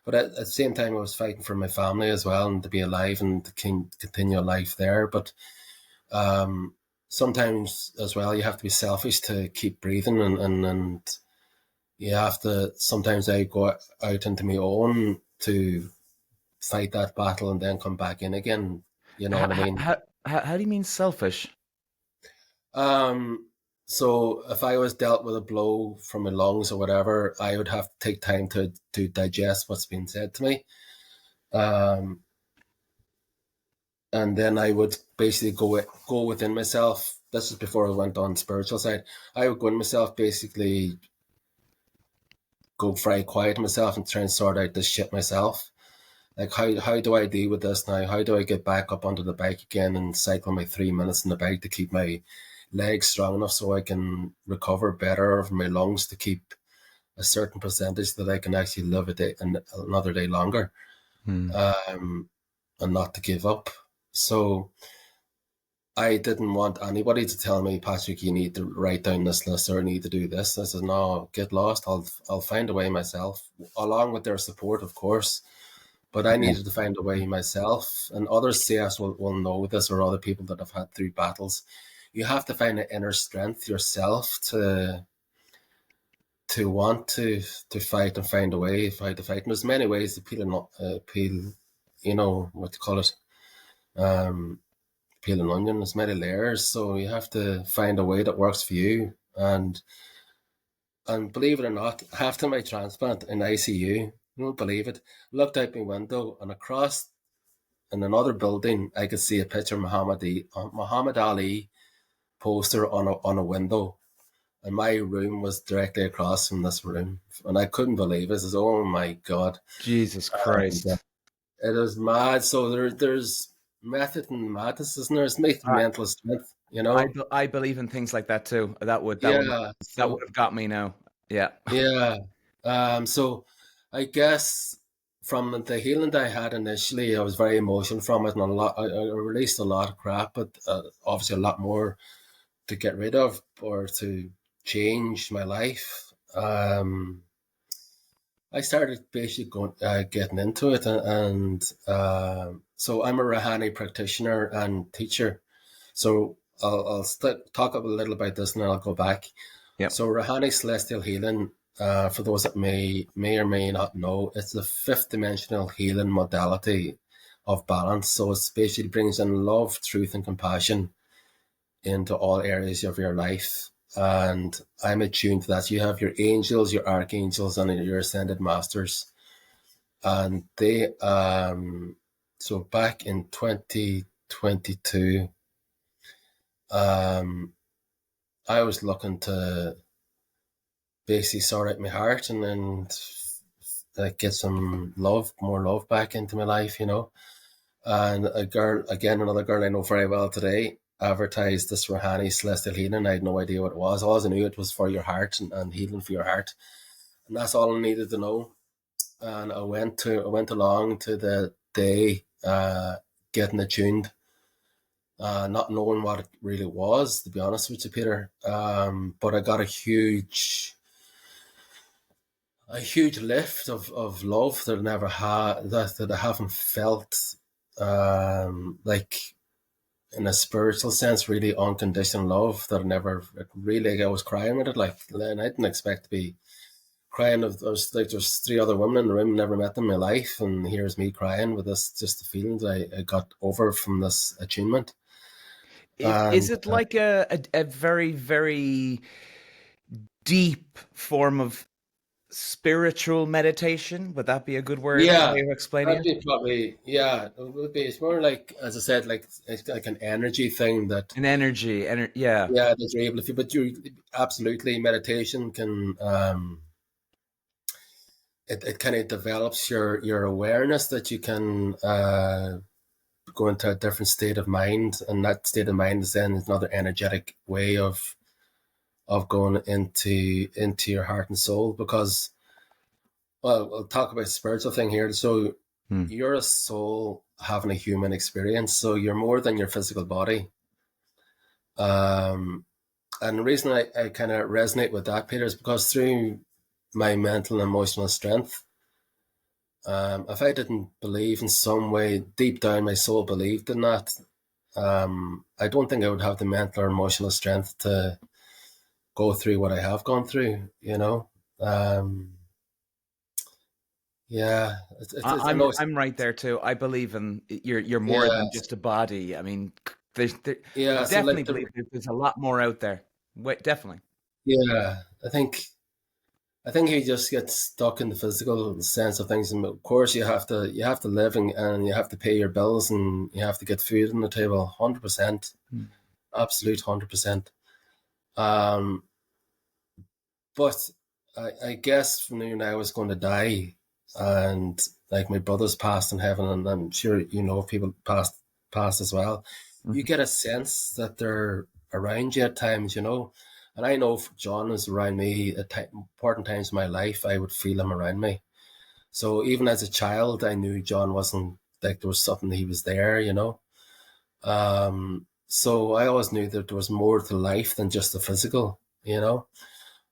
But at the same time, I was fighting for my family as well and to be alive and to continue life there. But um, sometimes as well, you have to be selfish to keep breathing, and you have to. Sometimes I go out into my own to fight that battle and then come back in again. You know How, what I mean? how do you mean selfish? Um, so if I was dealt with a blow from my lungs or whatever, I would have to take time to digest what's been said to me. Um, and then I would basically go within myself. This is before I went on the spiritual side. I would go in myself, basically go very quiet myself and try and sort out this shit myself. Like how do I deal with this now? How do I get back up onto the bike again and cycle my 3 minutes in the bike to keep my legs strong enough so I can recover better of my lungs to keep a certain percentage that I can actually live a day and another day longer, Hmm. um, and not to give up. So I didn't want anybody to tell me, Patrick, you need to write down this list or need to do this. I said, no, get lost. I'll find a way myself, along with their support, of course. But I Yeah. needed to find a way myself. And other CFs will know this, or other people that have had through battles. You have to find an inner strength yourself to want to fight and find a way fight to fight. And there's many ways to peel, what you call it, um, peel an onion. There's many layers, so you have to find a way that works for you. And believe it or not, after my transplant in ICU, you won't believe it. Looked out my window and across in another building, I could see a picture of Muhammad Ali poster on a window, and my room was directly across from this room, and I couldn't believe it. I says, "Oh my God!" Jesus And Christ. it was mad. So there's method and madness, isn't there? It's I, mental strength, you know. I believe in things like that too. Yeah. That would So have got me now. Yeah. yeah. So I guess from the healing that I had initially, I was very emotional from it, and a lot. I released a lot of crap, but obviously a lot more to get rid of or to change my life. I started basically getting into it, and so I'm a Rahani practitioner and teacher. So I'll talk a little about this, and then I'll go back. Yep. So Rahani Celestial Healing, for those that may or may not know, it's the fifth dimensional healing modality of balance. So it basically brings in love, truth, and compassion into all areas of your life. And I'm attuned to that. You have your angels, your archangels, and your ascended masters. And they, so back in 2022, um, I was looking to basically sort out my heart and like get some love, more love back into my life, you know. And a girl, again, another girl I know very well today, advertised this Rouhani Celestial Healing. I had no idea what it was. All I knew it was for your heart and healing for your heart. And that's all I needed to know. And I went along to the day, getting attuned, not knowing what it really was, to be honest with you, Peter. But I got a huge lift of love that I never had, that I haven't felt, like in a spiritual sense, really unconditional love that I never really, I was crying with it. Like, and I didn't expect to be crying. There's three other women in the room, never met them in my life. And here's me crying with this, just the feelings I got over from this attunement. Is And it like a very, very deep form of spiritual meditation? Would that be a good word yeah, way of explaining that'd it? be probably, yeah, it would be. It's more like, as I said, like it's like an energy thing that, An energy, yeah. yeah, that you're able to feel. But you absolutely, meditation can, it kind of develops your awareness that you can go into a different state of mind, and that state of mind is then another energetic way of going into your heart and soul. Because, well, we'll talk about spiritual thing here. So Hmm. you're a soul having a human experience, so you're more than your physical body. um and the reason I kind of resonate with that, Peter, is because through my mental and emotional strength, if I didn't believe in some way, deep down my soul believed in that, I don't think I would have the mental or emotional strength to go through what I have gone through, you know. Um, yeah, I know it's, I'm right there too. I believe in you're more yeah, than just a body. I mean, I yeah. So definitely like believe there's a lot more out there. Wait, definitely. yeah, I think he just gets stuck in the physical sense of things, and of course you have to live, and you have to pay your bills, and you have to get food on the table. 100%, Hmm. absolute 100%. Um, but I guess when I was going to die, and like my brothers passed in heaven, and I'm sure you know people passed as well. You Mhm. get a sense that they're around you at times, you know. And I know if John was around me at important times in my life, I would feel him around me. So even as a child, I knew John wasn't, like, there was something, he was there, you know. So I always knew that there was more to life than just the physical, you know.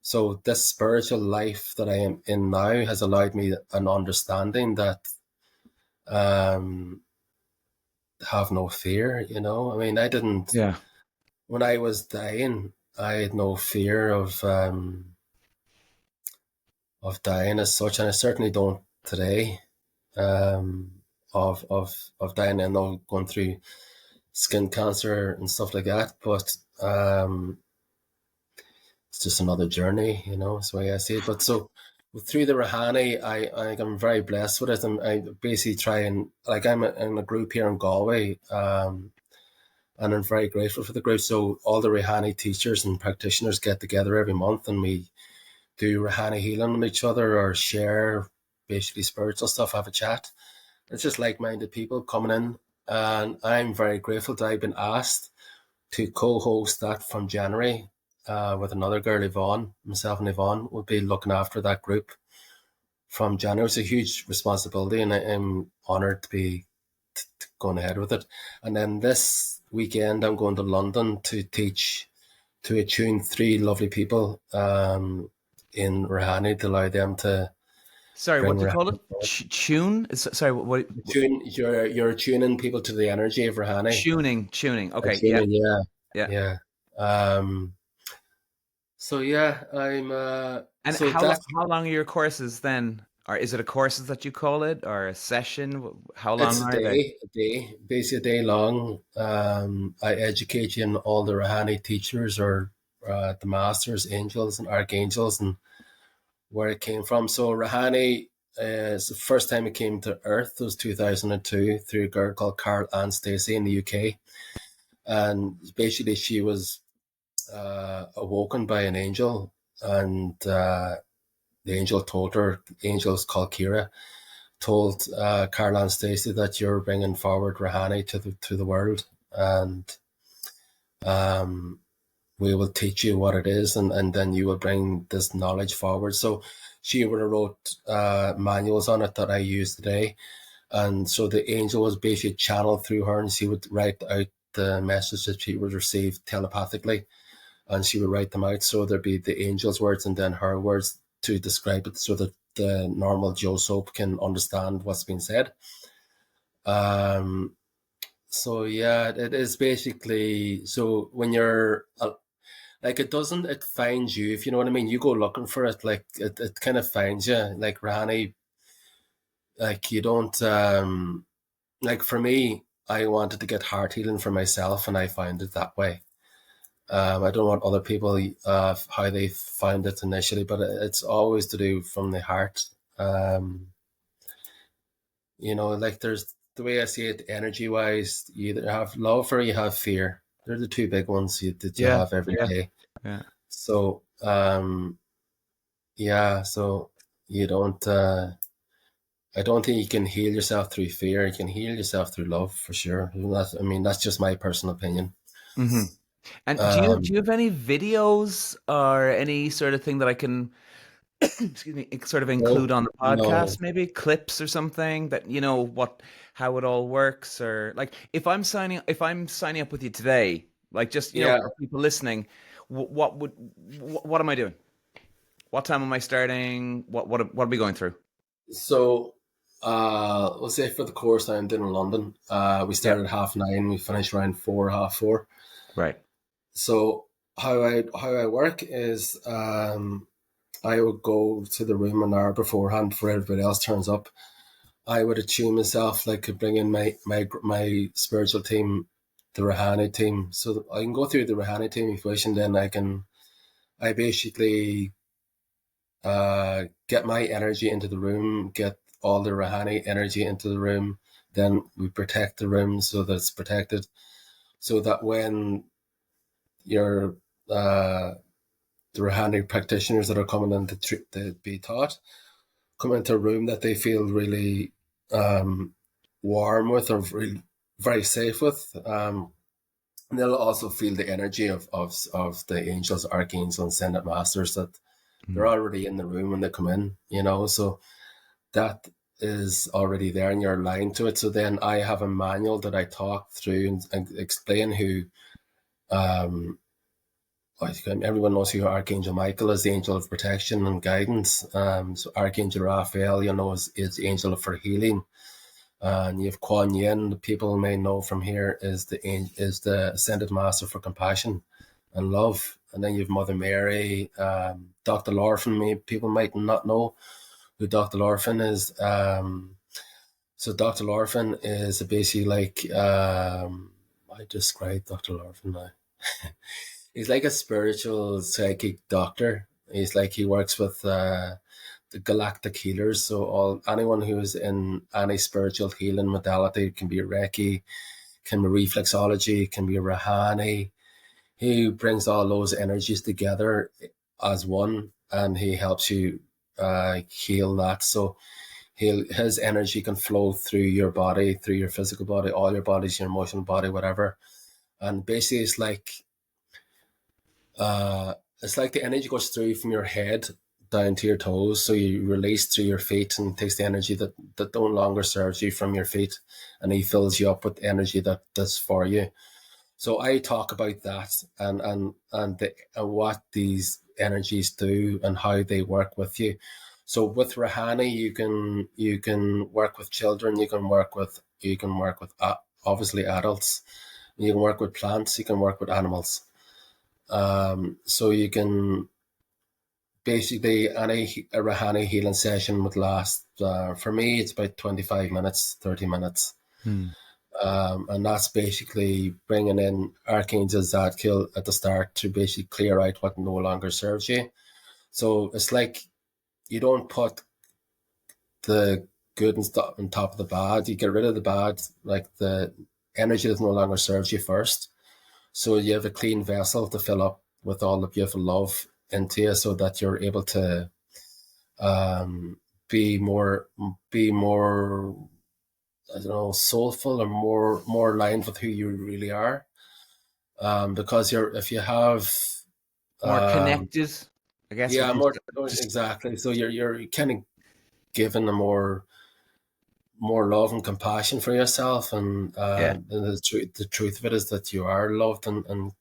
So this spiritual life that I am in now has allowed me an understanding that, um, have no fear, you know. I mean, I didn't, Yeah. when I was dying, I had no fear of dying as such, and I certainly don't today. Um, of dying. I know going through skin cancer and stuff like that, but it's just another journey, you know. That's the way I see it. But so through the Rahani, I'm very blessed with it, and I basically try and, like, I'm in a group here in Galway. and I'm very grateful for the group. So all the Rouhani teachers and practitioners get together every month, and we do Rouhani healing with each other or share basically spiritual stuff, have a chat. It's just like-minded people coming in, and I'm very grateful that I've been asked to co-host that from January with another girl, Yvonne. Myself and Yvonne will be looking after that group from January. It's a huge responsibility, and I'm honoured to be going ahead with it. And then this weekend, I'm going to London to teach, to attune three lovely people in Rouhani to allow them to Sorry, what bring do you call Rouhani it? forward. Sorry, sorry, You're attuning people to the energy of Rouhani. tuning. Okay, yeah, Attuning, yeah, yeah. yeah. Um, so yeah, I'm. And So that's how long are your courses then? Or is it a courses that you call it, or a session? How it's long are they? a day, basically a day long. I educate you on all the Rouhani teachers or the masters, angels, and archangels, and where it came from. So Rouhani is the first time it came to Earth was 2002 through a girl called Carol Ann Stacey in the UK, and basically she was awoken by an angel, and the angel told her, the angel is called Kira, told Carol Ann Stacey that you're bringing forward Rouhani to the world, and um, we will teach you what it is, and then you will bring this knowledge forward. So she would have wrote manuals on it that I use today, and so the angel was basically channeled through her, and she would write out the message that she would receive telepathically, and she would write them out. So there'd be the angel's words and then her words to describe it, so that the normal Joe Soap can understand what's being said. Um, so yeah, it is basically, so when you're like, it doesn't, it finds you, if you know what I mean. You go looking for it, like it kind of finds you. Like Rani, like you don't like, for me, I wanted to get heart healing for myself, and I found it that way. I don't want other people how they found it initially, but it's always to do from the heart. Um, like, there's, the way I see it, energy wise, you either have love or you have fear. They're the two big ones that you Yeah, have every yeah, day. yeah. So yeah, so you don't. I don't think you can heal yourself through fear. You can heal yourself through love for sure. I mean, that's just my personal opinion. Hmm. And do Um, you have any videos or any sort of thing that I can excuse me, sort of include no, on the no, podcast, maybe clips or something that you know how it all works, or like if I'm signing up with you today, like just yeah. for people listening, what am I doing? What time am I starting? What are we going through? So, let's say for the course I'm doing in London, we Yeah. started at 9:30. We finished around 4, 4:30. Right. So how I work is, I would go to the room an hour beforehand before everybody else turns up. I would attune myself, like, could bring in my spiritual team, the Rouhani team. So I can go through the Rouhani team if you wish, and then I basically get my energy into the room, get all the Rouhani energy into the room. Then we protect the room so that it's protected, so that when your the Rouhani practitioners that are coming in to be taught come into a room that they feel really warm with, or really very safe with. And they'll also feel the energy of the angels, archangels, and ascended masters, that they're Mm. already in the room when they come in. So that is already there, and you're aligned to it. So then I have a manual that I talk through and explain who. Um, Everyone knows who Archangel Michael is, the angel of protection and guidance. So Archangel Raphael, is the angel for healing. And you have Kuan Yin, people may know from here, is the ascended master for compassion and love. And then you have Mother Mary, Dr. Lorphan. People might not know who Dr. Lorphan is. So Dr. Lorphan is basically like, I describe Dr. Lorphan now. He's like a spiritual psychic doctor. He's like, he works with the galactic healers. So anyone who's in any spiritual healing modality, it can be Reiki, can be reflexology, can be Rahani. He brings all those energies together as one, and he helps you heal that. So his energy can flow through your body, through your physical body, all your bodies, your emotional body, whatever. And basically, uh, it's like the energy goes through from your head down to your toes. So you release through your feet and takes the energy that no longer serves you from your feet, and he fills you up with energy that's for you. So I talk about that and what these energies do and how they work with you. So with Rahani, you can work with children, you can work with obviously adults, you can work with plants, you can work with animals. So you can basically a Rahani healing session would last for me it's about 25 minutes, 30 minutes. Hmm. And that's basically bringing in Archangel Zadkiel at the start to basically clear out what no longer serves you. So it's like you don't put the good and stuff on top of the bad. You get rid of the bad, like the energy that no longer serves you first. So you have a clean vessel to fill up with all the beautiful love into you, so that you're able to um, be more, be more, I don't know, soulful or more aligned with who you really are. Because if you have More um, connected, I guess. Would yeah, you more just exactly. So you're kind of given a more love and compassion for yourself, yeah, and the truth of it is that you are loved, and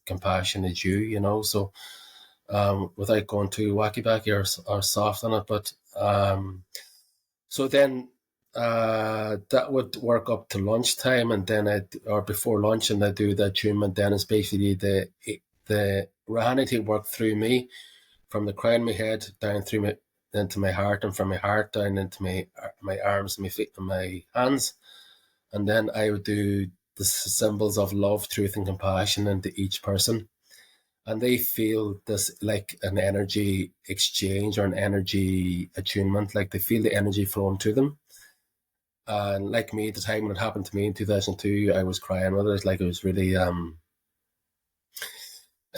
compassion is you, so without going too wacky backy or soft on it. But so then that would work up to lunchtime, and then or before lunch, and I do the attunement. Then it's basically the Rahanity work through me, from the crown of my head down through my into my heart, and from my heart down into my arms and my feet and my hands. And then I would do the symbols of love, truth, and compassion into each person, and they feel this like an energy exchange or an energy attunement, like they feel the energy flowing to them. And like me, at the time when it happened to me in 2002, I was crying with it. Like it was really, it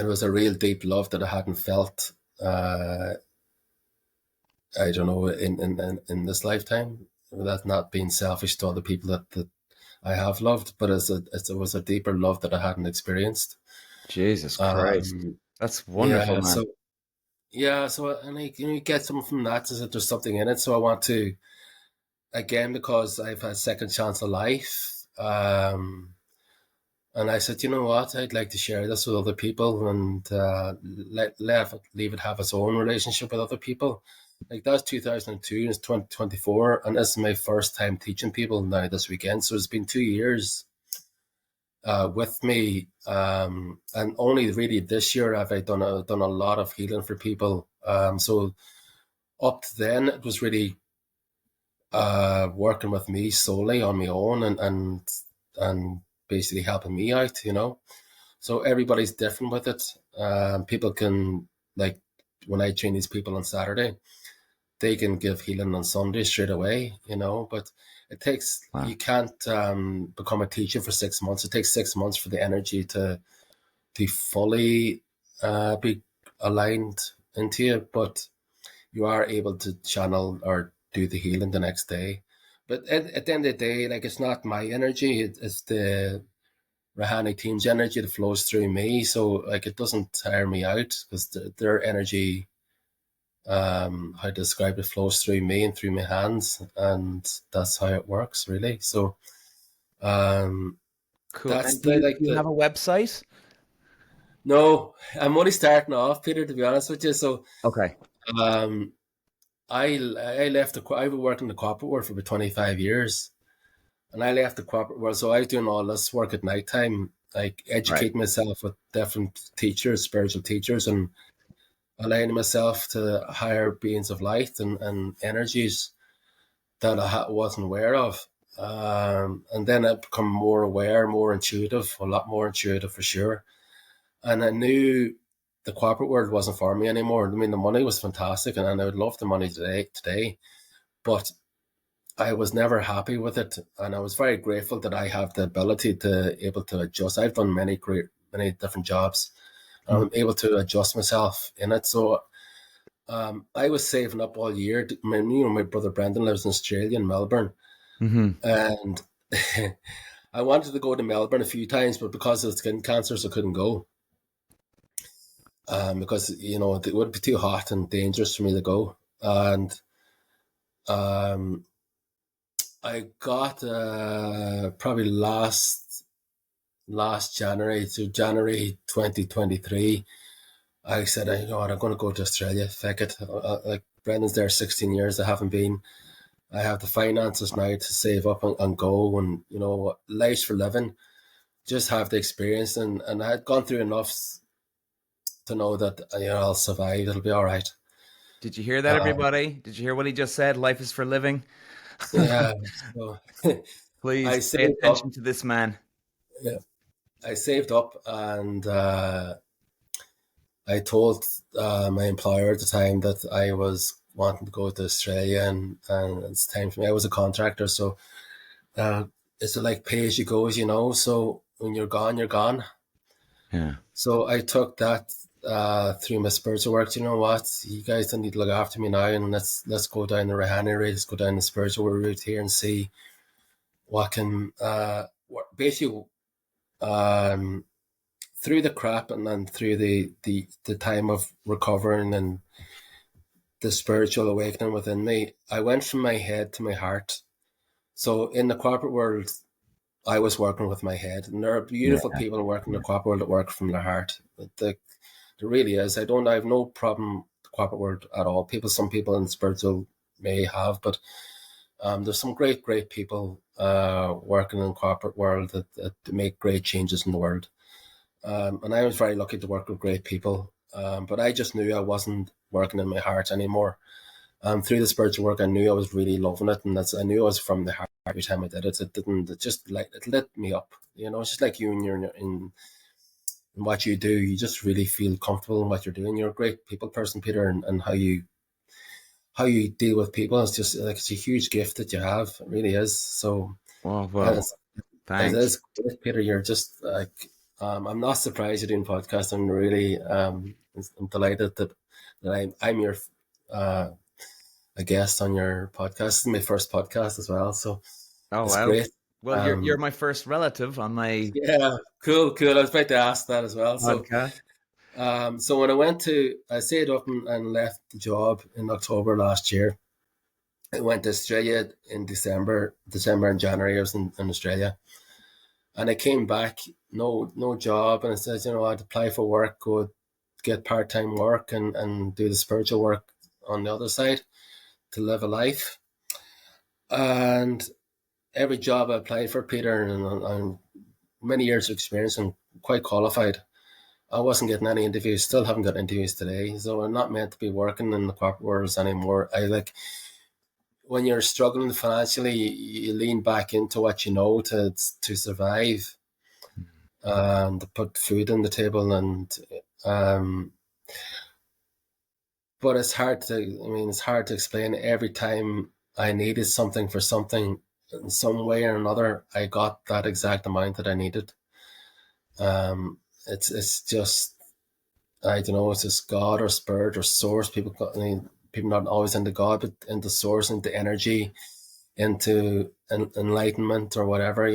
was a real deep love that I hadn't felt. I don't know, in this lifetime. That's not being selfish to other people that I have loved, but it was a deeper love that I hadn't experienced. Jesus Christ, Um, that's wonderful, yeah, man. so yeah, so and you get something from that is that there's something in it. So I want to, again, because I've had second chance of life. And I said, you know what, I'd like to share this with other people, and leave it have its own relationship with other people. Like that's 2002 and it's 2024, and this is my first time teaching people now this weekend. So it's been 2 years with me, and only really this year have I done a lot of healing for people. So up to then, it was really working with me solely on my own, and basically helping me out. So everybody's different with it. People can, like, when I train these people on Saturday, they can give healing on Sunday straight away. But Wow. you can't become a teacher for 6 months. It takes 6 months for the energy to fully be aligned into you, but you are able to channel or do the healing the next day. But at the end of the day, like, it's not my energy, it's the Rahani team's energy that flows through me. So like it doesn't tire me out, because their energy, how to describe it, flows through me and through my hands, and that's how it works really. So um, Cool. that's And do you have a website? no, I'm only starting off, Peter, to be honest with you. So Okay. um, I left I've been working in the corporate world for about 25 years, and I left the corporate world. So I was doing all this work at night time, like Right. educating myself with different teachers, spiritual teachers, and aligning myself to higher beings of light and energies that I wasn't aware of. And then I become more aware, more intuitive, a lot more intuitive for sure. And I knew the corporate world wasn't for me anymore. I mean, the money was fantastic, and I would love the money today. But I was never happy with it, and I was very grateful that I have the ability to able to adjust. I've done many different jobs. Mm-hmm. I'm able to adjust myself in it. So I was saving up all year. My brother Brendan lives in Australia, in Melbourne, and I wanted to go to Melbourne a few times, but because of skin cancers, I couldn't go. Because it would be too hot and dangerous for me to go. And um, I got probably last January to January 2023. I said, you know what, I'm going to go to Australia. Feck it. Like Brendan's there 16 years. I haven't been. I have the finances now to save up and go. And life's for living. Just have the experience, and I had gone through enough to know that I'll survive. It'll be all right. Did you hear that, Um, everybody? Did you hear what he just said? Life is for living. yeah. So Please I pay saved up. attention to this man. Yeah, I saved up, and I told my employer at the time that I was wanting to go to Australia, and it's time for me. I was a contractor, so uh, it's like pay as you go, So when you're gone, you're gone. Yeah. So I took that through my spiritual work. You know what? You guys don't need to look after me now, and let's go down the Rahani route. Let's go down the spiritual route here and see what can basically um, through the crap and then through the time of recovering and the spiritual awakening within me. I went from my head to my heart. So in the corporate world, I was working with my head, and there are Yeah. beautiful people working in the corporate world that work from their heart. There really is. I have no problem with the corporate world at all. Some people in spiritual may have, but there's some great people working in the corporate world that make great changes in the world. And I was very lucky to work with great people. But I just knew I wasn't working in my heart anymore. Through the spiritual work, I knew I was really loving it, and I knew I was from the heart every time I did it. It didn't. It just like it lit me up. It's just like you and you're in what you do. You just really feel comfortable in what you're doing. You're a great people person, Peter, and how you deal with people. It's just like it's a huge gift that you have. It really is. So Well, it's, it thanks. is great, Peter. You're just like I'm not surprised you're doing podcasts. I'm really I'm delighted that I'm your uh, a guest on your podcast. This is my first podcast as well, so Oh, it's well. great. Well, you're Um, my first relative on my yeah, cool. I was about to ask that as well. So, podcast. so when I stayed up and left the job in October last year. I went to Australia in December and January. I was in Australia, and I came back, no job, and I said, I'd apply for work, go get part time work, and do the spiritual work on the other side to live a life. And every job I applied for, Peter, and many years of experience and quite qualified. I wasn't getting any interviews, still haven't got interviews today. So I'm not meant to be working in the corporate world anymore. I like when you're struggling financially, you lean back into what you know to survive and to put food on the table. And um, but it's hard to explain. Every time I needed something for something, in some way or another, I got that exact amount that I needed. It's just I don't know. It's just God or spirit or source. People not always into God, but into source, into energy, into enlightenment or whatever.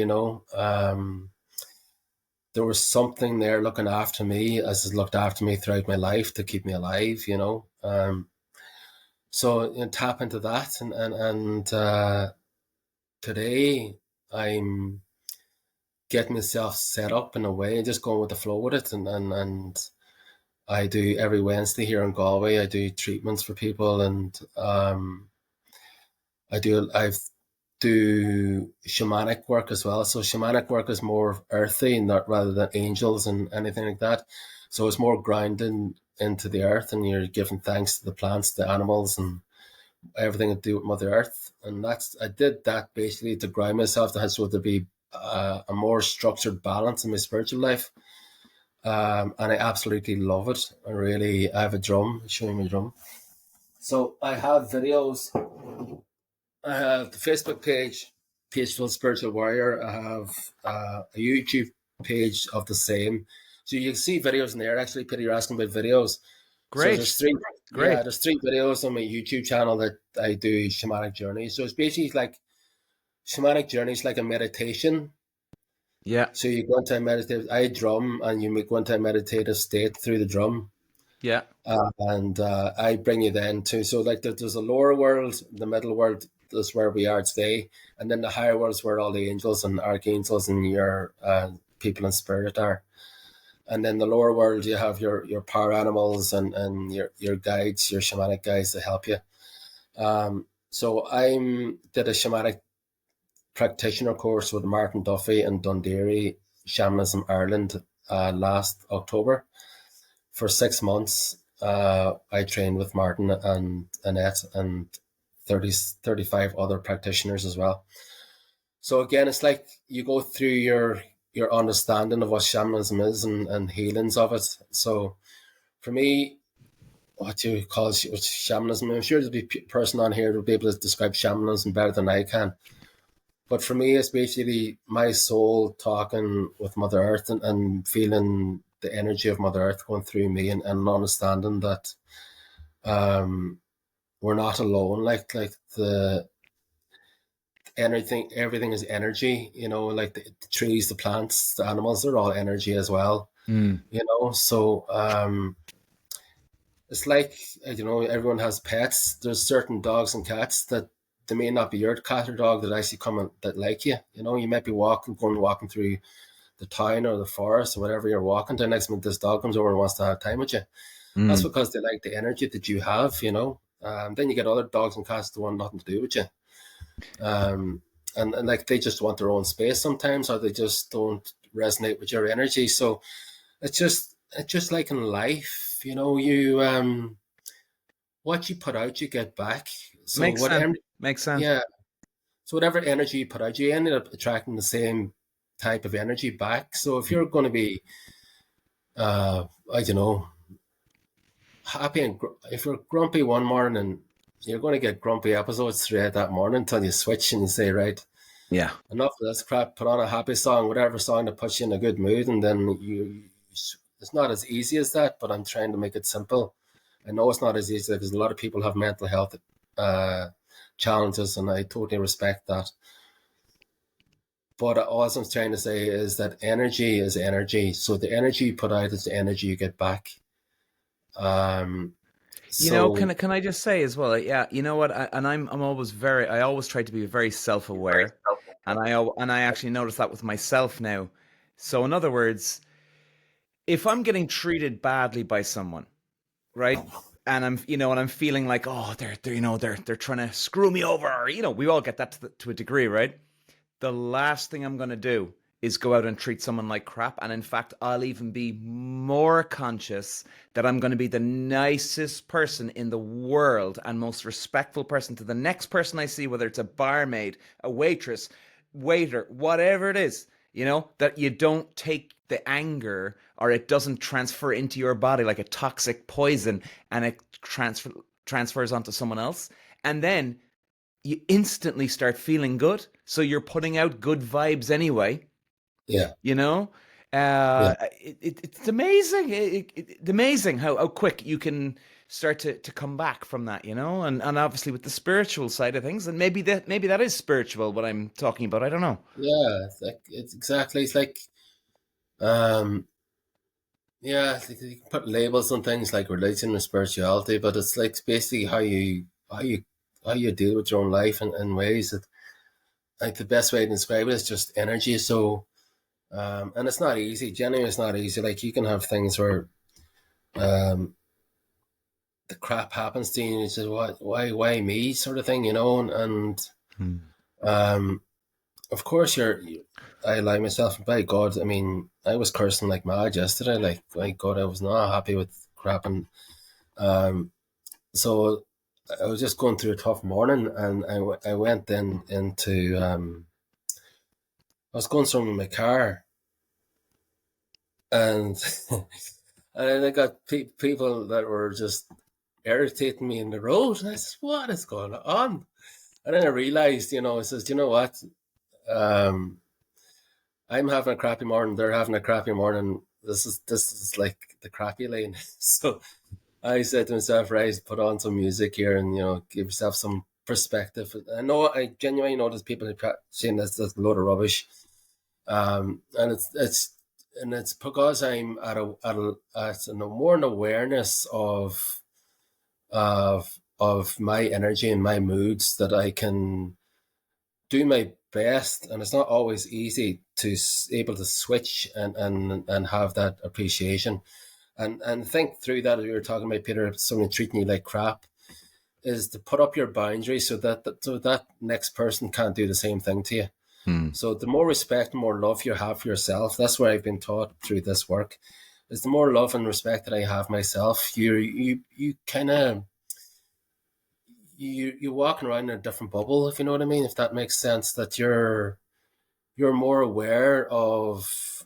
There was something there looking after me as it looked after me throughout my life to keep me alive. So tap into that, and today I'm getting myself set up in a way, just going with the flow with it, and I do every Wednesday here in Galway. I do treatments for people, and I do shamanic work as well. So shamanic work is more earthy, not rather than angels and anything like that. So it's more grounded into the earth, and you're giving thanks to the plants, the animals, and everything to do with Mother Earth. And I did that basically to ground myself, so there be a more structured balance in my spiritual life. And I absolutely love it. I have a drum, showing my drum. So I have videos I have the Facebook page, Peaceful Spiritual Warrior. I have a YouTube page of the same. So you can see videos in there. Actually, Peter, you're asking about videos. So Great, great. there's three videos on my YouTube channel that I do shamanic journeys. So it's basically like shamanic journeys, like a meditation. Yeah, So you go into a meditative, I drum, and you go into a meditative state through the drum. yeah, And I bring you then to, so like there's a lower world, the middle world is where we are today, and then the higher world is where all the angels and archangels and your people in spirit are. And then the lower world, you have your power animals and your guides, your shamanic guides to help you. So did a shamanic practitioner course with Martin Duffy in Dundee, Shamanism Ireland, last October. For 6 months, I trained with Martin and Annette and 35 other practitioners as well. So again, it's like you go through your understanding of what shamanism is and healings of it. So for me, what do you call shamanism? I'm sure there'll be a person on here who'll be able to describe shamanism better than I can. But for me, it's basically my soul talking with Mother Earth and feeling the energy of Mother Earth going through me and understanding that um, we're not alone. Like the everything is energy. Like the trees, the plants, the animals, they're all energy as well. mm. So it's like everyone has pets. There's certain dogs and cats that they may not be your cat or dog that actually come and that like you. You might be going walking through the town or the forest or whatever you're walking to. Next minute, this dog comes over and wants to have time with you. That's Mm. because they like the energy that you have. Then you get other dogs and cats that want nothing to do with you. And like they just want their own space sometimes, or they just don't resonate with your energy. So it's just like in life, what you put out, you get back. So Makes what, sense. Makes sense. yeah. So whatever energy you put out, you ended up attracting the same type of energy back. So if you're going to be, I don't know, happy if you're grumpy one morning, you're going to get grumpy episodes throughout that morning until you switch and you say, right, Yeah. enough of this crap. Put on a happy song, whatever song that puts you in a good mood, and then it's not as easy as that. But I'm trying to make it simple. I know it's not as easy because a lot of people have mental health challenges, and I totally respect that. But all I'm trying to say is that energy is energy. So the energy you put out is the energy you get back. Um, so Can I just say as well? Yeah, you know what? I'm always very. I always try to be very self aware, and I actually notice that with myself now. So in other words, if I'm getting treated badly by someone, right? And I'm feeling like, oh, they're trying to screw me over. Or, we all get that to a degree, right? The last thing I'm going to do is go out and treat someone like crap. And in fact, I'll even be more conscious that I'm going to be the nicest person in the world and most respectful person to the next person I see, whether it's a barmaid, a waitress, waiter, whatever it is, that you don't take the anger or it doesn't transfer into your body like a toxic poison and it transfers onto someone else. And then you instantly start feeling good. So you're putting out good vibes anyway, yeah, you know? yeah, It's amazing. It's amazing how quick you can start to come back from that, and obviously with the spiritual side of things, and maybe that is spiritual what I'm talking about. I don't know. yeah. It's exactly. It's like um, yeah. It's like you can put labels on things like religion or spirituality, but it's like basically how you deal with your own life in ways that, like, the best way to describe it is just energy. So and it's not easy. Genuinely, it's not easy. Like you can have things where um the crap happens to you and you say, what, why me, sort of thing. And Hmm. um of course I lie myself, by God, I mean, I was cursing like mad yesterday. Like, my God, I was not happy with crap. And um so I was just going through a tough morning, and I went then into I was going somewhere in my car, and and then I got people that were just irritating me in the road, and I said, what is going on? And then I realized, I says, you know what? Um, I'm having a crappy morning. They're having a crappy morning. This is like the crappy lane. So I said to myself, right, put on some music here and give yourself some perspective. I genuinely know there's people who saying that's a load of rubbish. And it's because I'm at more an awareness of my energy and my moods that I can do my best, and it's not always easy to able to switch and have that appreciation and think through that. You were talking about, Peter, someone treating you like crap, is to put up your boundaries so that next person can't do the same thing to you. Hmm. So the more respect and more love you have for yourself, that's what I've been taught through this work, is the more love and respect that I have myself, you kind of you're walking around in a different bubble, if you know what I mean, if that makes sense, that you're more aware of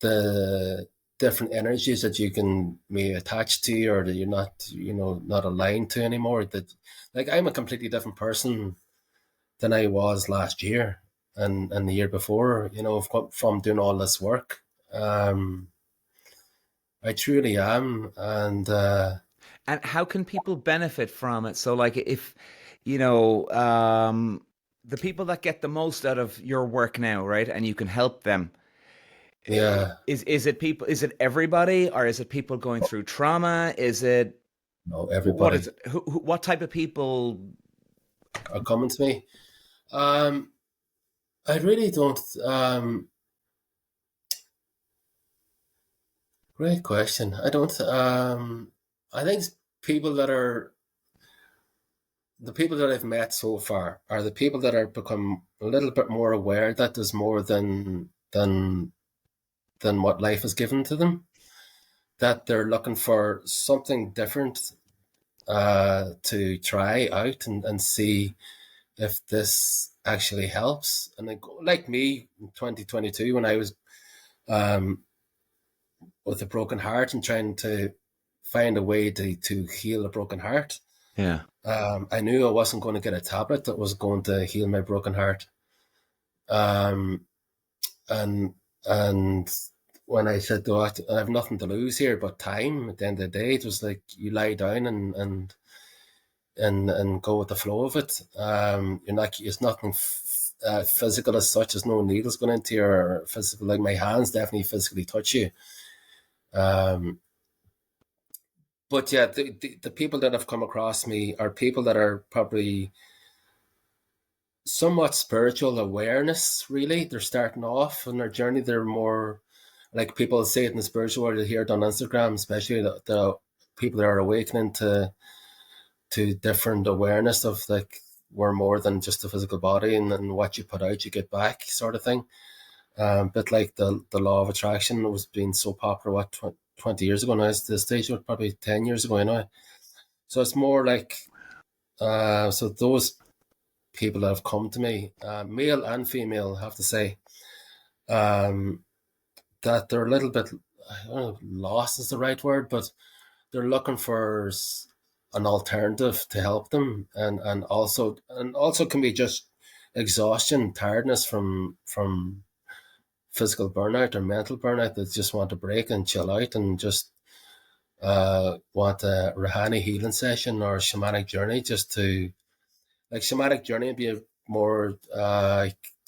the different energies that you can be attached to, or that you're not aligned to anymore. That, like, I'm a completely different person than I was last year and the year before, from doing all this work. I truly am. And And how can people benefit from it? So, like, if you know, the people that get the most out of your work now, right, and you can help them. yeah, Is it people? Is it everybody, or is it people going through trauma? Is it no, what is everybody it? What type of people? are coming to me. Um, I really don't. Great question. I don't. I think people that are the people that I've met so far are the people that are become a little bit more aware that there's more than what life has given to them. That they're looking for something different to try out and see if this actually helps. And then, like me in 2022, when I was um, with a broken heart and trying to find a way to heal a broken heart. Yeah, I knew I wasn't going to get a tablet that was going to heal my broken heart. Um, and and when I said, "Oh, I have nothing to lose here but time," at the end of the day, it was like you lie down and go with the flow of it. You're not. It's nothing physical as such. There's no needles going into your physical. Like, my hands definitely physically touch you. Um, but yeah, the people that have come across me are people that are probably somewhat spiritual awareness, really. They're starting off on their journey. They're more like, people say it in the spiritual world, you hear it on Instagram, especially the people that are awakening to different awareness of, like, we're more than just a physical body, and what you put out, you get back, sort of thing. But like the law of attraction was being so popular, 20 years ago now, it's the stage, was probably 10 years ago now. So it's more like, so those people that have come to me, male and female, I have to say, um, that they're a little bit, I don't know, lost is the right word, but they're looking for an alternative to help them, and also can be just exhaustion, tiredness from physical burnout or mental burnout, that just want to break and chill out and just want a Rahani healing session or shamanic journey, just to, like, shamanic journey would be more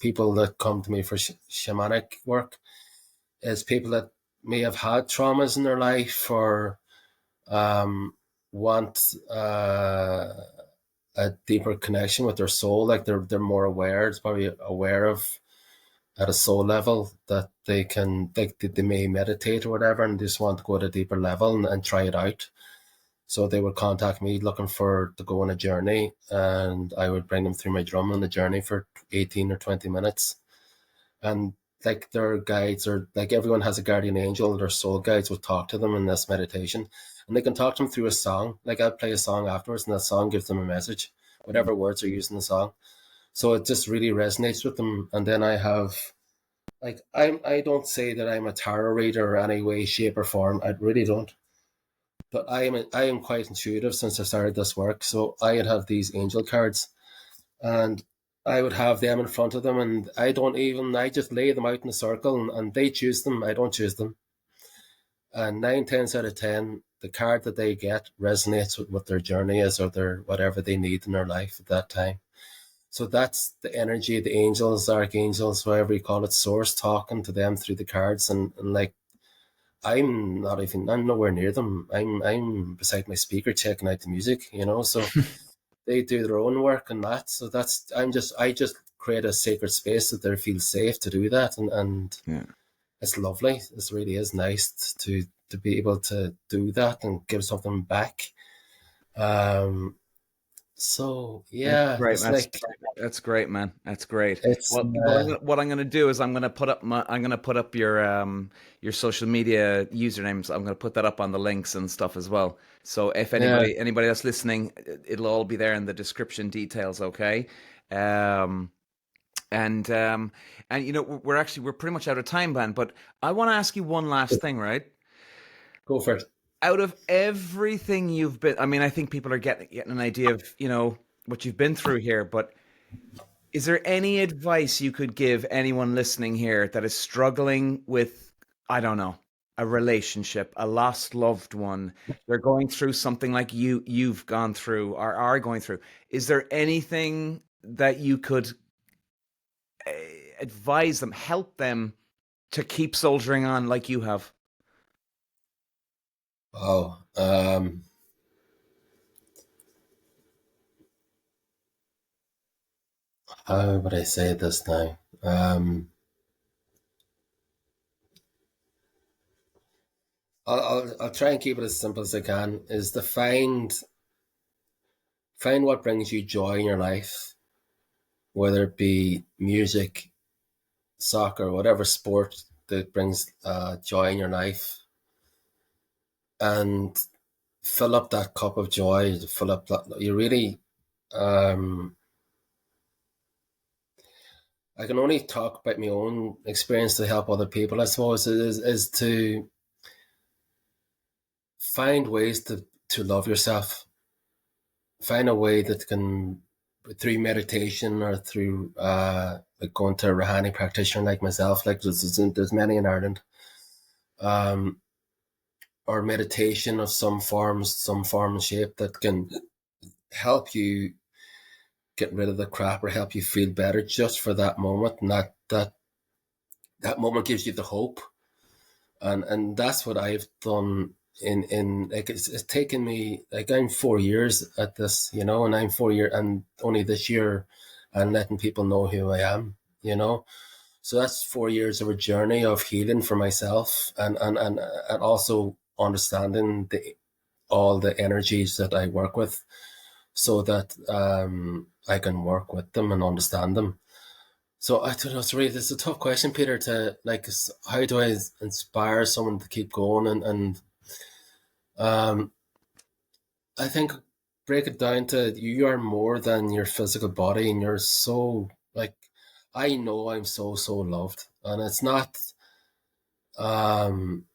people that come to me for shamanic work is people that may have had traumas in their life, or um, want a deeper connection with their soul. Like, they're more aware. It's probably aware of, at a soul level, that they may meditate or whatever, and just want to go at a deeper level and try it out. So they would contact me looking for to go on a journey, and I would bring them through my drum on the journey for 18 or 20 minutes. And, like, their guides, or like, everyone has a guardian angel, their soul guides will talk to them in this meditation. And they can talk to them through a song. Like, I'll play a song afterwards, and that song gives them a message, whatever words are used in the song. So it just really resonates with them. And then I have, like, I don't say that I'm a tarot reader in any way, shape, or form. I really don't. But I am quite intuitive since I started this work. So I have these angel cards, and I would have them in front of them, and I just lay them out in a circle, and they choose them. I don't choose them. And 9 times out of 10, the card that they get resonates with what their journey is, or their whatever they need in their life at that time. So that's the energy, the angels, archangels, whatever you call it, source talking to them through the cards. And like, I'm nowhere near them. I'm beside my speaker checking out the music, so they do their own work and that. So I just create a sacred space that they feel safe to do that. And Yeah. it's lovely. It really is nice to be able to do that and give something back. Um, so That's yeah, great. it's like, That's great, man. That's great. it's, Well, what I'm gonna do is I'm gonna put up your social media usernames. I'm gonna put that up on the links and stuff as well. So if yeah, anybody that's listening, it'll all be there in the description details. Okay. Um, and we're pretty much out of time, man. But I want to ask you one last thing, right? go for it. Out of everything you've been, I mean, I think people are getting an idea of what you've been through here, but is there any advice you could give anyone listening here that is struggling with, I don't know, a relationship, a lost loved one? They're going through something like you've gone through or are going through. Is there anything that you could advise them, help them to keep soldiering on like you have? Oh, how would I say this now? I'll try and keep it as simple as I can. Is to find what brings you joy in your life, whether it be music, soccer, whatever sport that brings joy in your life, and fill up that cup of joy. Fill up that you really. Um, I can only talk about my own experience to help other people. I suppose is to find ways to love yourself. Find a way that can, through meditation or through like going to a Rahani practitioner like myself, like there's many in Ireland, um, or meditation of some form and shape that can help you get rid of the crap or help you feel better just for that moment, and that moment gives you the hope, and that's what I've done. In like it's taken me, like, I'm 4 years at this, and I'm 4 years, and only this year I'm letting people know who I am, so that's 4 years of a journey of healing for myself, and also understanding all the energies that I work with, so that I can work with them and understand them. So I don't know. It's a tough question, Peter. To like, how do I inspire someone to keep going? And um, I think, break it down to, you are more than your physical body, and you're so, like, I know I'm so loved, and it's not um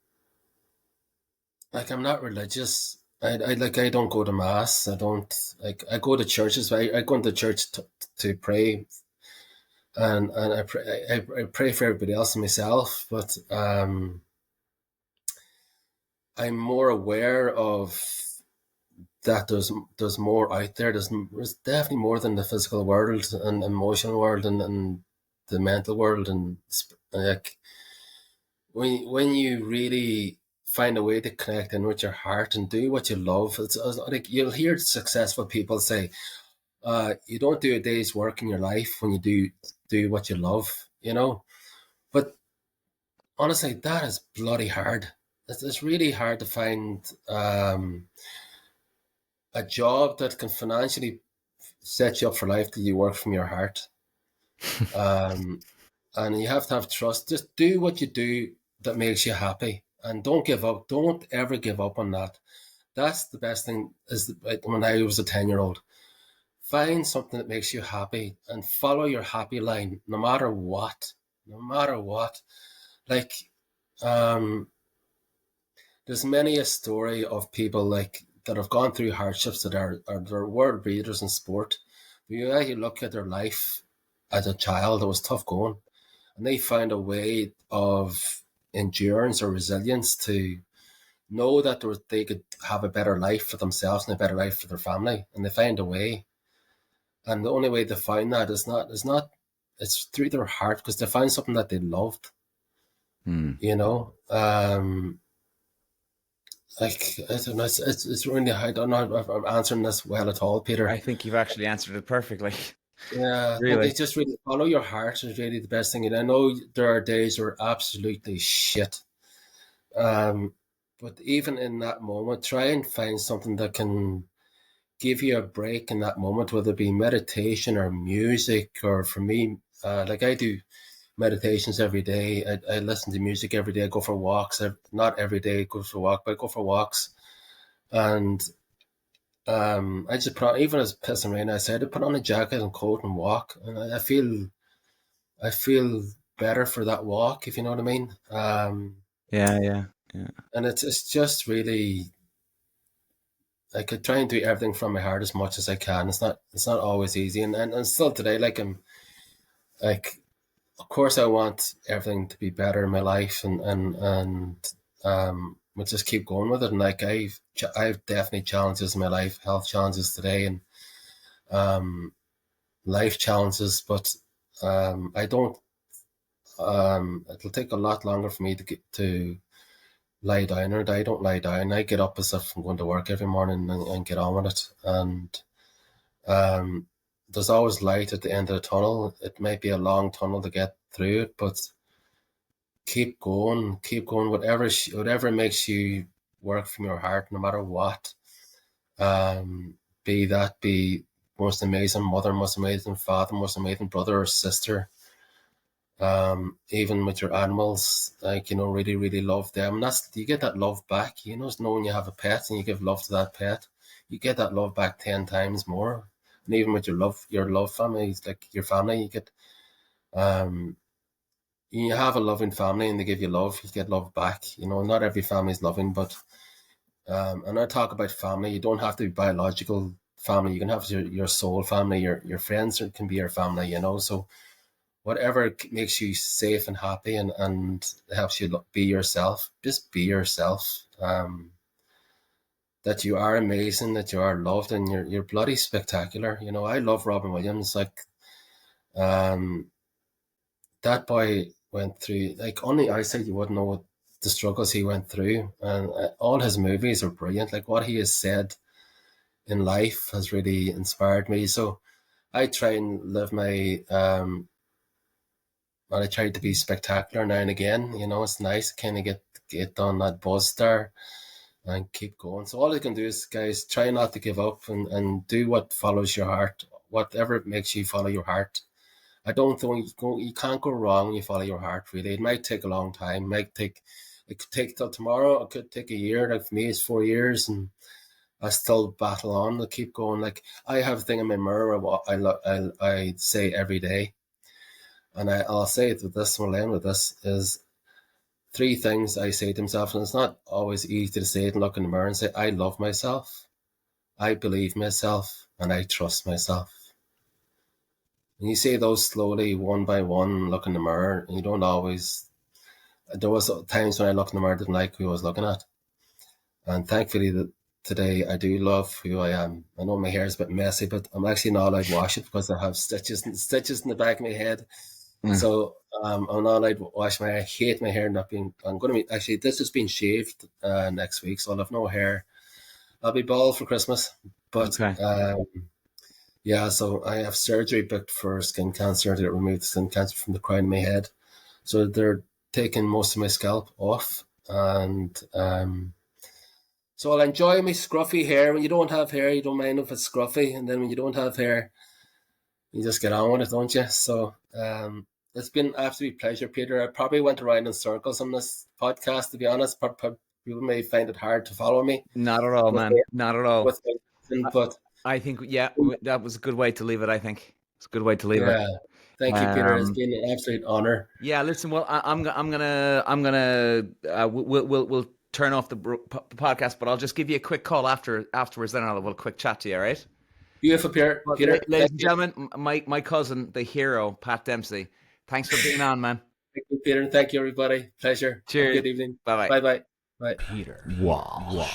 like, I'm not religious. I don't go to mass. I don't, like, I go to churches. I go into church to pray, and I pray for everybody else and myself. But I'm more aware of that there's more out there. There's definitely more than the physical world and emotional world, and the mental world, and like, when you really find a way to connect in with your heart and do what you love, it's like, you'll hear successful people say, you don't do a day's work in your life when you do what you love, But honestly, that is bloody hard. It's really hard to find a job that can financially set you up for life till you work from your heart. Um, and you have to have trust. Just do what you do that makes you happy, and don't give up. Don't ever give up on that. That's the best thing. When I was a 10-year-old, find something that makes you happy and follow your happy line, no matter what. No matter what. Like, um, there's many a story of people, like, that have gone through hardships, that are they're world beaters in sport. You look at their life as a child, it was tough going, and they find a way of endurance or resilience to know that they could have a better life for themselves and a better life for their family, and they find a way. And the only way they find that is not it's through their heart, because they find something that they loved. Hmm. You know, like I don't know, it's really, I don't know if I'm answering this well at all, Peter. I think you've actually answered it perfectly. Yeah, I think Really. it's just really follow your heart is really the best thing. And I know there are days where absolutely shit. Um, but even in that moment, try and find something that can give you a break in that moment, whether it be meditation or music, or for me, like I do meditations every day. I listen to music every day. I go for walks. Not every day I go for a walk, but I go for walks. And I just put on, even as it's pissing rain outside, I put on a jacket and coat and walk. And I feel better for that walk, if you know what I mean. Yeah, yeah, yeah. And it's just really, I could try and do everything from my heart as much as I can. It's not always easy, and still today, like I'm like, of course I want everything to be better in my life, and we'll just keep going with it. And like I've definitely challenges in my life, health challenges today, and um life challenges, but I don't. It'll take a lot longer for me to get to lie down, or I don't lie down. I get up as if I'm going to work every morning, and get on with it. And um, there's always light at the end of the tunnel. It might be a long tunnel to get through it, but keep going, keep going. Whatever makes you work from your heart, no matter what. Um, be most amazing mother, most amazing father, most amazing brother or sister. Even with your animals, like, really, really love them. And that's, you get that love back, it's knowing you have a pet and you give love to that pet. You get that love back 10 times more. And even with your love family, like your family, um, you have a loving family and they give you love, you get love back. Not every family is loving, but, and I talk about family, you don't have to be biological family. You can have your soul family, your friends can be your family, so whatever makes you safe and happy, and helps you be yourself, just be yourself. That you are amazing, that you are loved, and you're bloody spectacular. I love Robin Williams. Like, um, that boy went through, like, only I said you wouldn't know what the struggles he went through, and all his movies are brilliant. Like, what he has said in life has really inspired me. So I try and live my and I try to be spectacular now and again. It's nice to kind of get on that buzz there and keep going. So all I can do is, guys, try not to give up, and do what follows your heart, whatever makes you follow your heart. I don't think you can't go wrong when you follow your heart. Really, it might take a long time. It could take till tomorrow. It could take a year. Like for me, it's 4 years, and I still battle on to keep going. Like, I have a thing in my mirror of what I say every day. And I'll say it with this, we'll end with this, is three things I say to myself. And it's not always easy to say it and look in the mirror and say, I love myself, I believe myself, and I trust myself. And you say those slowly, one by one, look in the mirror, and you don't always, there was times when I looked in the mirror, didn't like who I was looking at. And thankfully that today I do love who I am. I know my hair is a bit messy, but I'm actually not allowed to wash it because I have stitches in the back of my head. Mm. So I'm not allowed to wash my hair. I hate my hair not being. I'm going to be, actually, this is being shaved next week, so I'll have no hair. I'll be bald for Christmas. But Okay. yeah, so I have surgery booked for skin cancer to remove the skin cancer from the crown of my head. So they're taking most of my scalp off. And so I'll enjoy my scruffy hair. When you don't have hair, you don't mind if it's scruffy. And then when you don't have hair, you just get on with it, don't you? So it's been an absolute pleasure, Peter. I probably went around in circles on this podcast, to be honest. People may find it hard to follow me Not at all, with man. Not at all. with my I, but I think, yeah, that was a good way to leave it. I think it's a good way to leave it. yeah, thank you, Peter. It's Um, been an absolute honor. yeah. Listen, well, I'm gonna we'll turn off the podcast, but I'll just give you a quick call afterwards. Then I'll have a quick chat to you. All right? Beautiful, Peter. But Peter, ladies thank and you. gentlemen, my cousin, the hero, Pat Dempsey. Thanks for being on, man. Thank you, Peter, and thank you, everybody. Pleasure. Have a Cheers. good evening. Bye bye. Bye bye. Bye. Peter. Wow.